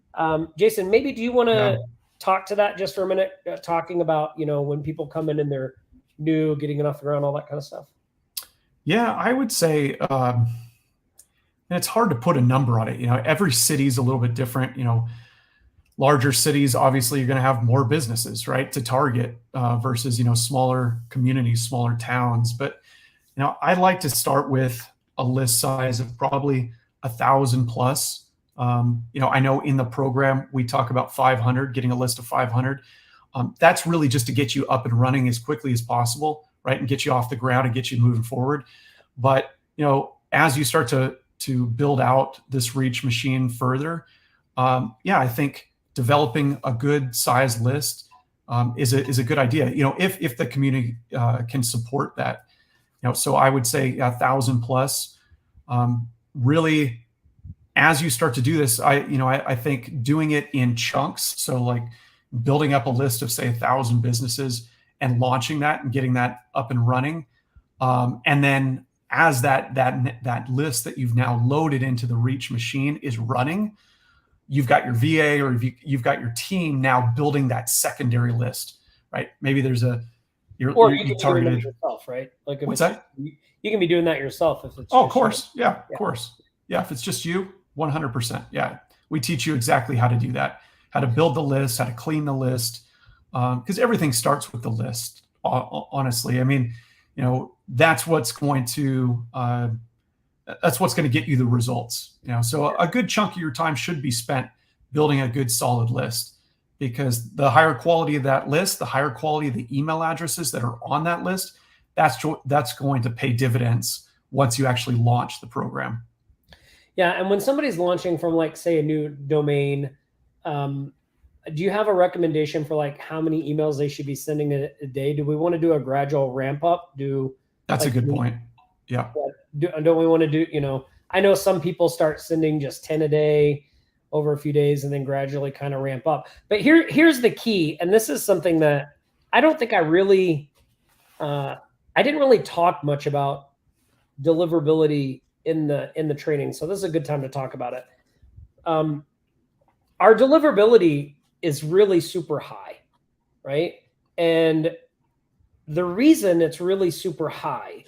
Jason, maybe do you want to talk to that just for a minute, talking about, when people come in and they're new, getting it off the ground, all that kind of stuff? Yeah, I would say, and it's hard to put a number on it. Every city is a little bit different. Larger cities, obviously, you're going to have more businesses, right, to target versus, smaller communities, smaller towns. But, I like to start with a list size of probably 1,000 plus. I know in the program, we talk about 500, getting a list of 500. That's really just to get you up and running as quickly as possible, right, and get you off the ground and get you moving forward. But, as you start to build out this reach machine further, I think developing a good size list is a good idea. If the community can support that. So I would say 1,000 plus. Really, as you start to do this, I think doing it in chunks. So like building up a list of say 1,000 businesses and launching that and getting that up and running, and then as that list that you've now loaded into the reach machine is running, you've got your VA or you've got your team now building that secondary list, right? Maybe there's you can be doing that yourself, right? Like what's that? You can be doing that yourself if it's. Of course, yeah, of course, yeah. If it's just you, 100%, yeah. We teach you exactly how to do that, how to build the list, how to clean the list, because everything starts with the list. Honestly, I mean, that's what's going to get you the results. So a good chunk of your time should be spent building a good solid list, because the higher quality of that list, the higher quality of the email addresses that are on that list, that's going to pay dividends once you actually launch the program. Yeah, and when somebody's launching from like say a new domain, do you have a recommendation for like how many emails they should be sending a day? Do we want to do a gradual ramp up? That's a good point. Yeah. Don't we want to do, I know some people start sending just 10 a day over a few days and then gradually kind of ramp up. But here's the key. And this is something that I don't think I didn't really talk much about deliverability in the training. So this is a good time to talk about it. Our deliverability is really super high, right? And the reason it's really super high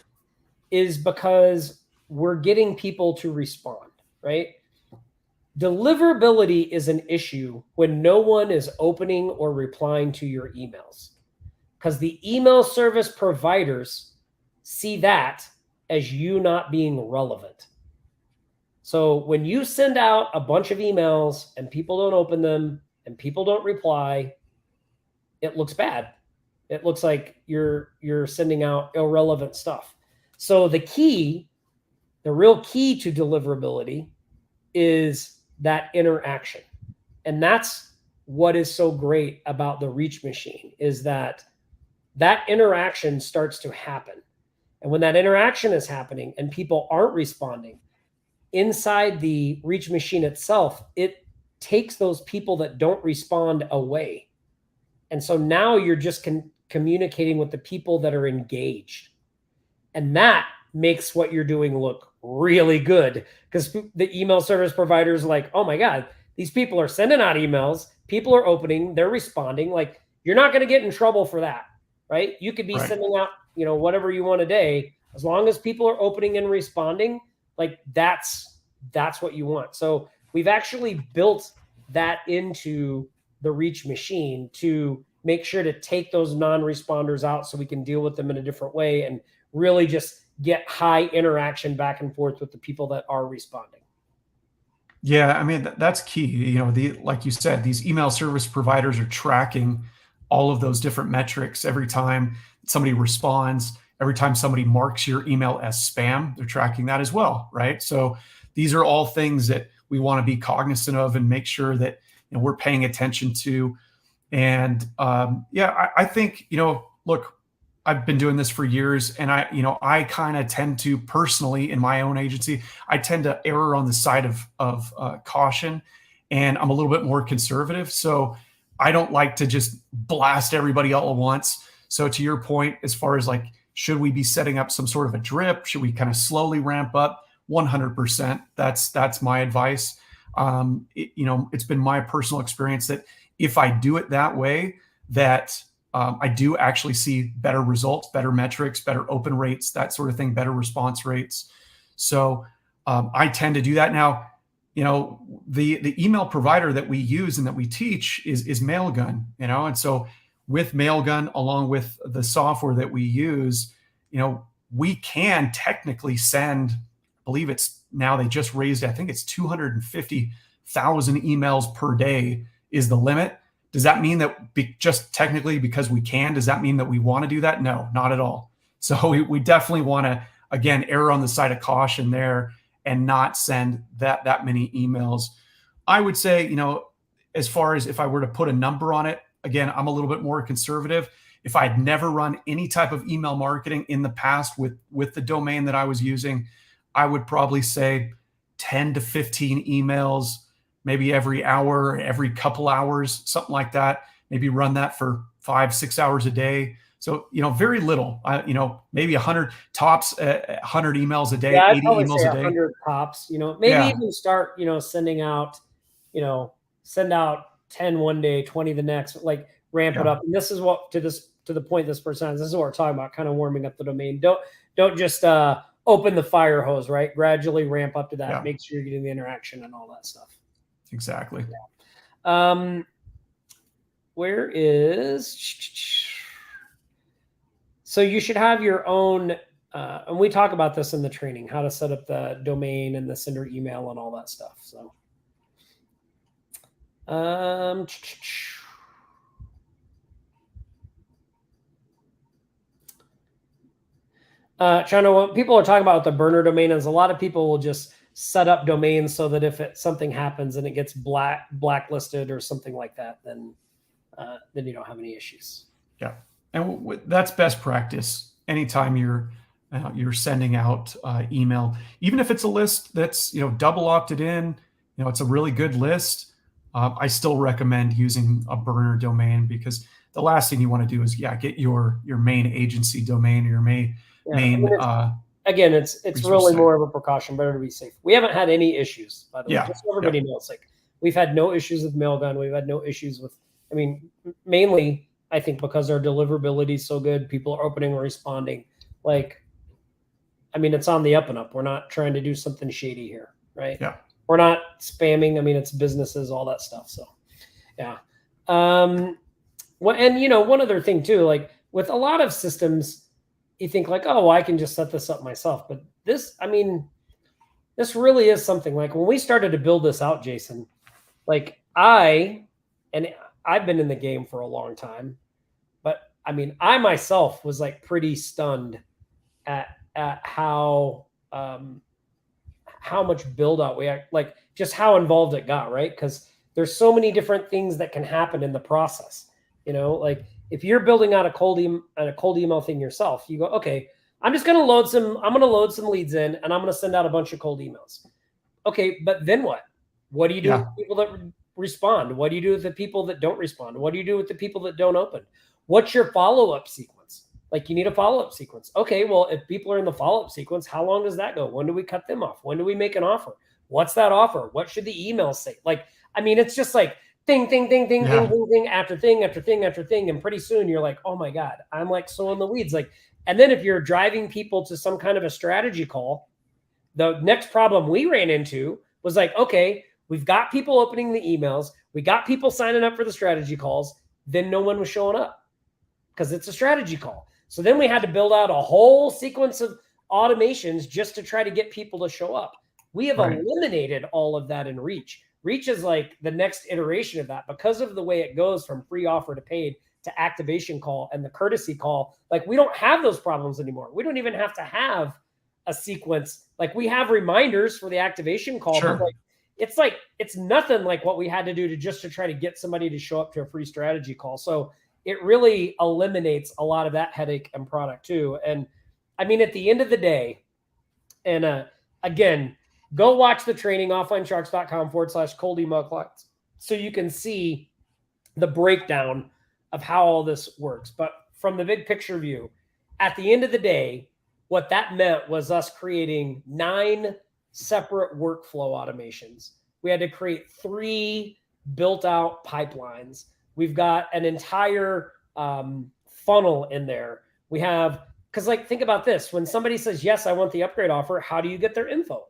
is because we're getting people to respond, right? Deliverability is an issue when no one is opening or replying to your emails, because the email service providers see that as you not being relevant. So when you send out a bunch of emails and people don't open them and people don't reply, it looks bad. It looks like you're sending out irrelevant stuff. So the real key to deliverability is that interaction. And that's what is so great about the reach machine, is that interaction starts to happen. And when that interaction is happening and people aren't responding, inside the reach machine itself, it takes those people that don't respond away. And so now you're just communicating with the people that are engaged. And that makes what you're doing look really good, because the email service providers are like, oh my God, these people are sending out emails, people are opening, they're responding. Like, you're not going to get in trouble for that, right? You could be sending out, whatever you want a day, as long as people are opening and responding, like that's what you want. So we've actually built that into the reach machine to make sure to take those non-responders out so we can deal with them in a different way and really just get high interaction back and forth with the people that are responding. Yeah, I mean, that's key. Like you said, these email service providers are tracking all of those different metrics. Every time somebody responds, every time somebody marks your email as spam, they're tracking that as well, right? So these are all things that we want to be cognizant of and make sure that we're paying attention to. And I think, look, I've been doing this for years, and I kind of tend to personally in my own agency, I tend to err on the side of caution, and I'm a little bit more conservative. So I don't like to just blast everybody all at once. So to your point, as far as like, should we be setting up some sort of a drip? Should we kind of slowly ramp up? 100%. That's my advice. It's been my personal experience that if I do it that way, that I do actually see better results, better metrics, better open rates, that sort of thing, better response rates. So I tend to do that. Now, the email provider that we use and that we teach is Mailgun, and so with Mailgun, along with the software that we use, we can technically send, I believe it's now they just raised, I think it's 250,000 emails per day is the limit. Does that mean that just technically because we can, does that mean that we want to do that? No, not at all. So we definitely want to, again, err on the side of caution there and not send that many emails. I would say, as far as if I were to put a number on it, again, I'm a little bit more conservative. If I'd never run any type of email marketing in the past with the domain that I was using, I would probably say 10 to 15 emails, maybe every hour, every couple hours, something like that. Maybe run that for 5-6 hours a day. So, very little, maybe 100 tops, 100 emails a day, yeah, 80 emails a day. 100 tops, maybe even start, sending out, send out 10 one day, 20 the next, like ramp it up. And this is what, to the point this person has, this is what we're talking about, kind of warming up the domain. Don't just open the fire hose, right? Gradually ramp up to that. Yeah. Make sure you're getting the interaction and all that stuff. Exactly. Yeah. Where is, so you should have your own, and we talk about this in the training, how to set up the domain and the sender email and all that stuff. So, China, what people are talking about with the burner domain is a lot of people will just set up domains so that if something happens and it gets blacklisted or something like that, then you don't have any issues. Yeah, and that's best practice. Anytime you're sending out email, even if it's a list that's double opted in, it's a really good list. I still recommend using a burner domain, because the last thing you want to do is get your main agency domain or your main. Again, it's really more of a precaution, better to be safe. We haven't had any issues, by the way. Just so everybody knows, like, we've had no issues with Mailgun. We've had no issues with, mainly I think because our deliverability is so good, people are opening and responding. Like, it's on the up and up. We're not trying to do something shady here, right? Yeah. We're not spamming. It's businesses, all that stuff. So, yeah. And one other thing too, like with a lot of systems, you think like, oh, well, I can just set this up myself. But this really is something. Like when we started to build this out, Jason, like I've been in the game for a long time, but I myself was like pretty stunned at how much build out like just how involved it got, right? Because there's so many different things that can happen in the process. Like if you're building out a cold email thing yourself, you go, okay, I'm going to load some leads in and I'm going to send out a bunch of cold emails. Okay, but then what? What do you do with people that respond? What do you do with the people that don't respond? What do you do with the people that don't open? What's your follow-up sequence? Like you need a follow-up sequence. Okay, well, if people are in the follow-up sequence, how long does that go? When do we cut them off? When do we make an offer? What's that offer? What should the email say? Like, it's just like thing, thing, thing, thing, thing, thing, thing, after thing, after thing, after thing. And pretty soon you're like, oh my God, I'm like so in the weeds. Like, and then if you're driving people to some kind of a strategy call, the next problem we ran into was like, okay, we've got people opening the emails. We got people signing up for the strategy calls. Then no one was showing up because it's a strategy call. So then we had to build out a whole sequence of automations just to try to get people to show up. We have eliminated all of that in Reach. Reach is like the next iteration of that because of the way it goes from free offer to paid to activation call and the courtesy call. Like we don't have those problems anymore. We don't even have to have a sequence. Like we have reminders for the activation call. Sure. But like it's nothing like what we had to do to try to get somebody to show up to a free strategy call. So it really eliminates a lot of that headache and product too. And I mean, at the end of the day, and again, go watch the training, offlinesharks.com/cold email clients, so you can see the breakdown of how all this works. But from the big picture view, at the end of the day, what that meant was us creating 9 separate workflow automations. We had to create 3 built out pipelines. We've got an entire funnel in there. We have, because like, think about this. When somebody says, yes, I want the upgrade offer, how do you get their info?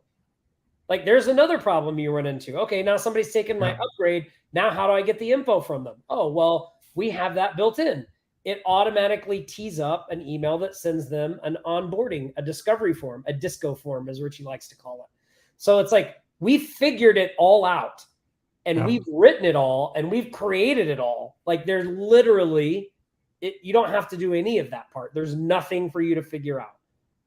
Like, there's another problem you run into. Okay, now somebody's taken my upgrade. Now how do I get the info from them? Oh, well, we have that built in. It automatically tees up an email that sends them an onboarding, a discovery form, a disco form, as Richie likes to call it. So it's like, we figured it all out, and we've written it all, and we've created it all. Like, there's literally, you don't have to do any of that part. There's nothing for you to figure out.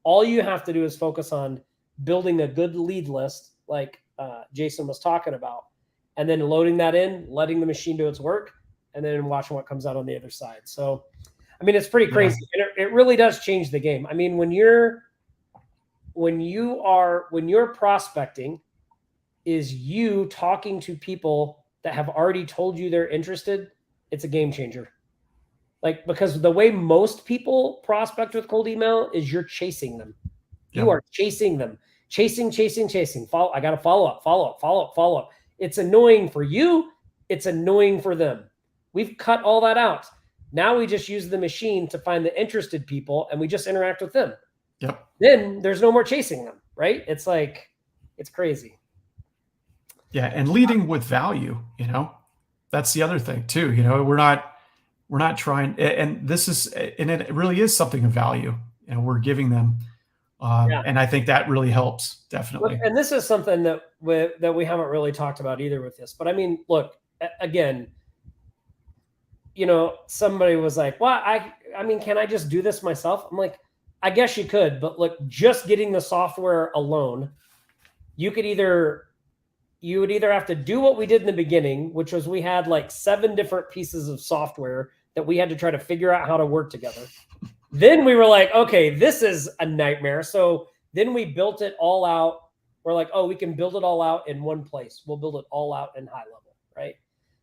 All you have to do is focus on building a good lead list, like Jason was talking about, and then loading that in, letting the machine do its work, and then watching what comes out on the other side. So, I mean, it's pretty crazy. And it really does change the game. I mean, when you're prospecting, is you talking to people that have already told you they're interested, it's a game changer. Like, because the way most people prospect with cold email is you're chasing them. You are chasing them. Chasing. I got to follow up. It's annoying for you. It's annoying for them. We've cut all that out. Now we just use the machine to find the interested people, and we just interact with them. Yep. Then there's no more chasing them, right? It's like, it's crazy. Yeah, and leading with value, that's the other thing too. We're not trying, and it really is something of value, we're giving them. And I think that really helps, definitely. And this is something that we haven't really talked about either with this. But I mean, look, again, somebody was like, well, I mean, can I just do this myself? I'm like, I guess you could, but look, just getting the software alone, you would either have to do what we did in the beginning, which was we had like 7 different pieces of software that we had to try to figure out how to work together. Then we were like, okay, this is a nightmare. So then we built it all out. We're like, oh, we can build it all out in one place. We'll build it all out in high level, right?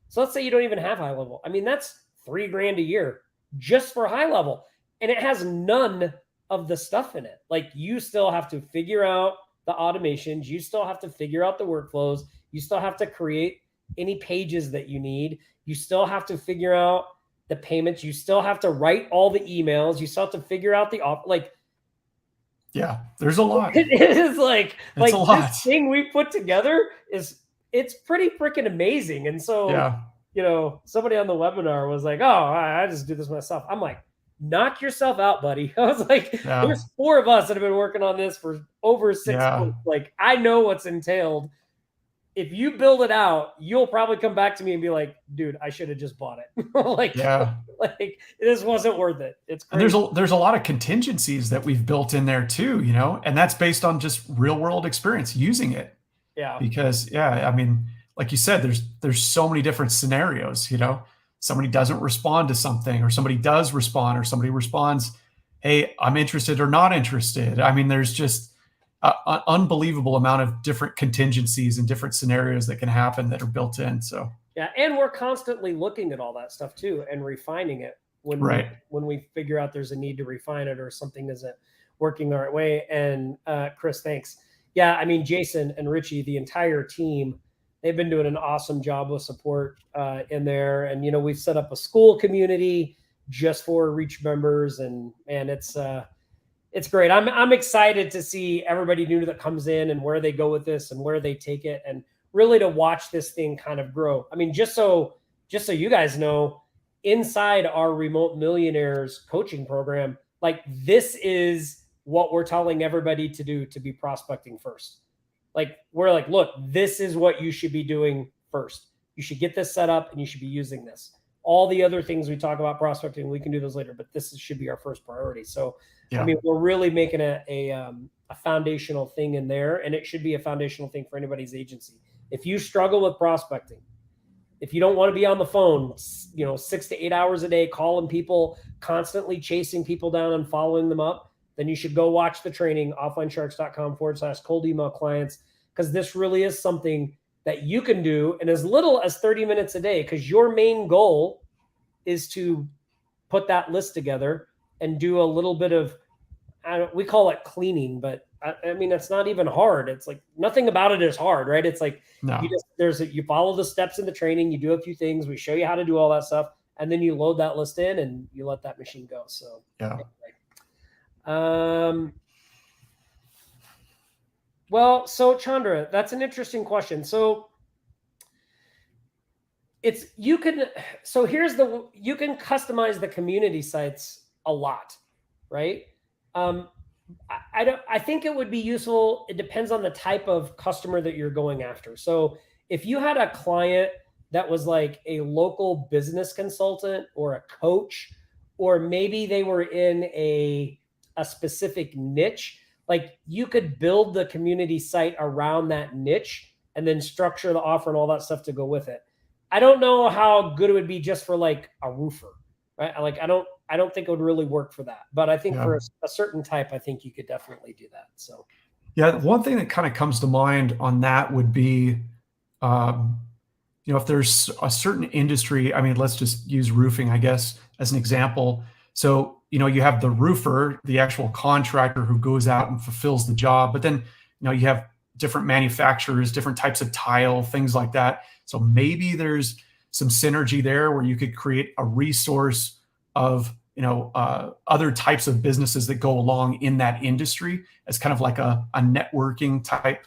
So let's say you don't even have high level. I mean, that's $3,000 a year just for high level. And it has none of the stuff in it. Like, you still have to figure out the automations. You still have to figure out the workflows. You still have to create any pages that you need. You still have to figure out the payments. You still have to write all the emails. You still have to figure out yeah, there's a lot. It is like a lot. This thing we put together it's pretty freaking amazing. And so, somebody on the webinar was like, oh, I just do this myself. I'm like, knock yourself out, buddy. I was like, there's 4 of us that have been working on this for over 6 months. Like, I know what's entailed. If you build it out, you'll probably come back to me and be like, dude, I should have just bought it. like this wasn't worth it. It's crazy. And there's a lot of contingencies that we've built in there too, and that's based on just real world experience using it. Yeah. Because I mean, like you said, there's so many different scenarios, somebody doesn't respond to something, or somebody does respond, or somebody responds, hey, I'm interested or not interested. I mean, there's just an unbelievable amount of different contingencies and different scenarios that can happen that are built in. So yeah, and we're constantly looking at all that stuff too and refining it when we figure out there's a need to refine it or something isn't working the right way. And Chris, thanks. Yeah, I mean, Jason and Richie, the entire team, they've been doing an awesome job with support in there. And we've set up a school community just for Reach members, and it's great. I'm excited to see everybody new that comes in and where they go with this and where they take it, and really to watch this thing kind of grow. I mean, just so you guys know, inside our Remote Millionaires coaching program, like, this is what we're telling everybody to do to be prospecting first. Like, we're like, look, this is what you should be doing first. You should get this set up and you should be using this. All the other things we talk about prospecting, we can do those later, but this should be our first priority. So, I mean, we're really making a foundational thing in there, and it should be a foundational thing for anybody's agency. If you struggle with prospecting, if you don't want to be on the phone, 6 to 8 hours a day, calling people, constantly chasing people down and following them up, then you should go watch the training, offlinesharks.com/cold email clients, because this really is something that you can do in as little as 30 minutes a day, because your main goal is to put that list together and do a little bit of, we call it cleaning, but I mean, it's not even hard. It's like nothing about it is hard, right? It's like you follow the steps in the training, you do a few things, we show you how to do all that stuff, and then you load that list in and you let that machine go. So well, so Chandra, that's an interesting question. So you can customize the community sites a lot, right? I think it would be useful. It depends on the type of customer that you're going after. So if you had a client that was like a local business consultant or a coach, or maybe they were in a specific niche, like you could build the community site around that niche and then structure the offer and all that stuff to go with it. I don't know how good it would be just for like a roofer, right? Like, I don't think it would really work for that, but I think for a certain type, I think you could definitely do that. So, yeah, one thing that kind of comes to mind on that would be, if there's a certain industry, I mean, let's just use roofing, I guess, as an example. So, you have the roofer, the actual contractor who goes out and fulfills the job, but then, you have different manufacturers, different types of tile, things like that. So maybe there's some synergy there where you could create a resource of, other types of businesses that go along in that industry as kind of like a networking type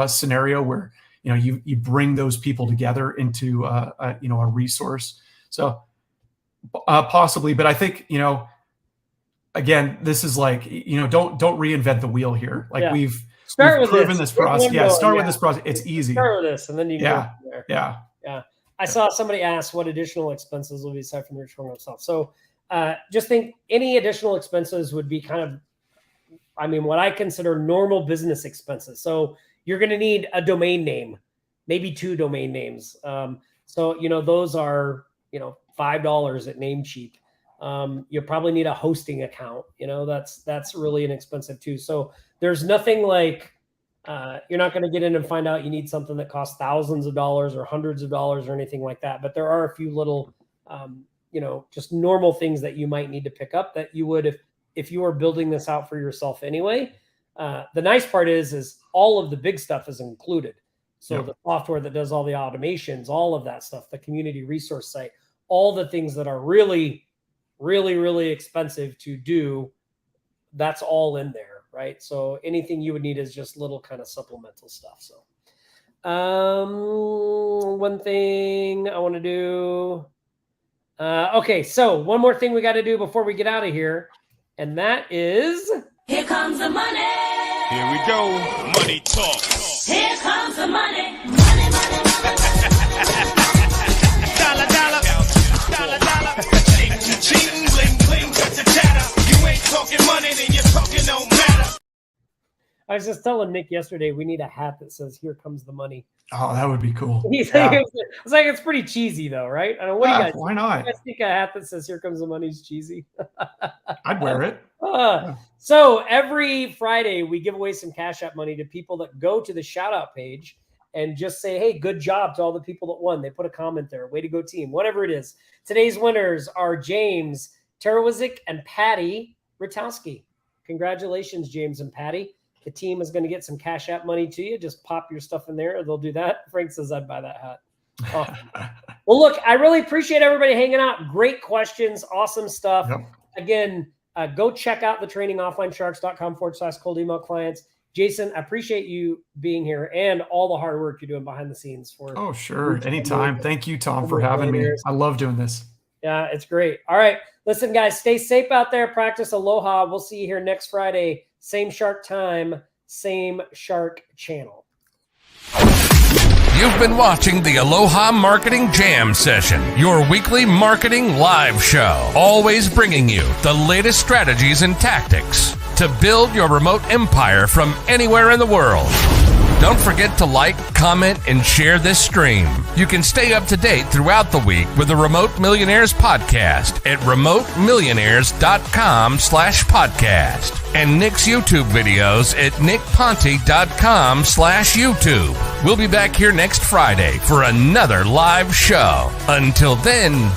scenario where, you bring those people together into, a resource. So possibly, but I think, again, this is like, don't reinvent the wheel here. Like we've proven this process. Yeah. Start with this process. It's easy. Start with this and then you go from there. Yeah. I saw somebody ask what additional expenses will be aside from the return itself. So just think any additional expenses would be kind of, what I consider normal business expenses. So you're going to need a domain name, maybe 2 domain names. So, those are, $5 at Namecheap. You'll probably need a hosting account. That's really inexpensive too. So there's nothing like, you're not going to get in and find out you need something that costs thousands of dollars or hundreds of dollars or anything like that. But there are a few little, just normal things that you might need to pick up that you would if you were building this out for yourself anyway. The nice part is all of the big stuff is included. So the software that does all the automations, all of that stuff, the community resource site, all the things that are really, really, really expensive to do, that's all in there, right? So anything you would need is just little kind of supplemental stuff. So one thing I want to do. Okay, so one more thing we got to do before we get out of here, and that is... Here comes the money. Here we go. Money talk. Here comes the money. Money, money, money. Dollar, dollar. Dollar, dollar. Ching, ching, bling, bling, chatter, chatter. You ain't talking money, then you're talking no matter. I was just telling Nick yesterday, we need a hat that says, "Here comes the money." Oh, that would be cool. It's like, it's pretty cheesy though, right? I don't know. What do you guys why not? You guys think a hat that says, "Here comes the money" is cheesy? I'd wear it. So every Friday we give away some Cash App money to people that go to the shout out page and just say, "Hey, good job" to all the people that won. They put a comment there. Way to go, team. Whatever it is. Today's winners are James Terawazik and Patty Ritowski. Congratulations, James and Patty. The team is going to get some Cash App money to you. Just pop your stuff in there and they'll do that. Frank says I'd buy that hat. Awesome. Well, look, I really appreciate everybody hanging out. Great questions. Awesome stuff. Yep. Again, go check out the training, offlinesharks.com/cold email clients. Jason, I appreciate you being here and all the hard work you're doing behind the scenes for. Oh, sure. Anytime. Thank you, Tom, for having me. I love doing this. Yeah, it's great. All right. Listen, guys, stay safe out there. Practice Aloha. We'll see you here next Friday. Same shark time, same shark channel. You've been watching the Aloha Marketing Jam Session, your weekly marketing live show, always bringing you the latest strategies and tactics to build your remote empire from anywhere in the world. Don't forget to like, comment, and share this stream. You can stay up to date throughout the week with the Remote Millionaires Podcast at remotemillionaires.com/podcast and Nick's YouTube videos at nickponte.com/YouTube. We'll be back here next Friday for another live show. Until then,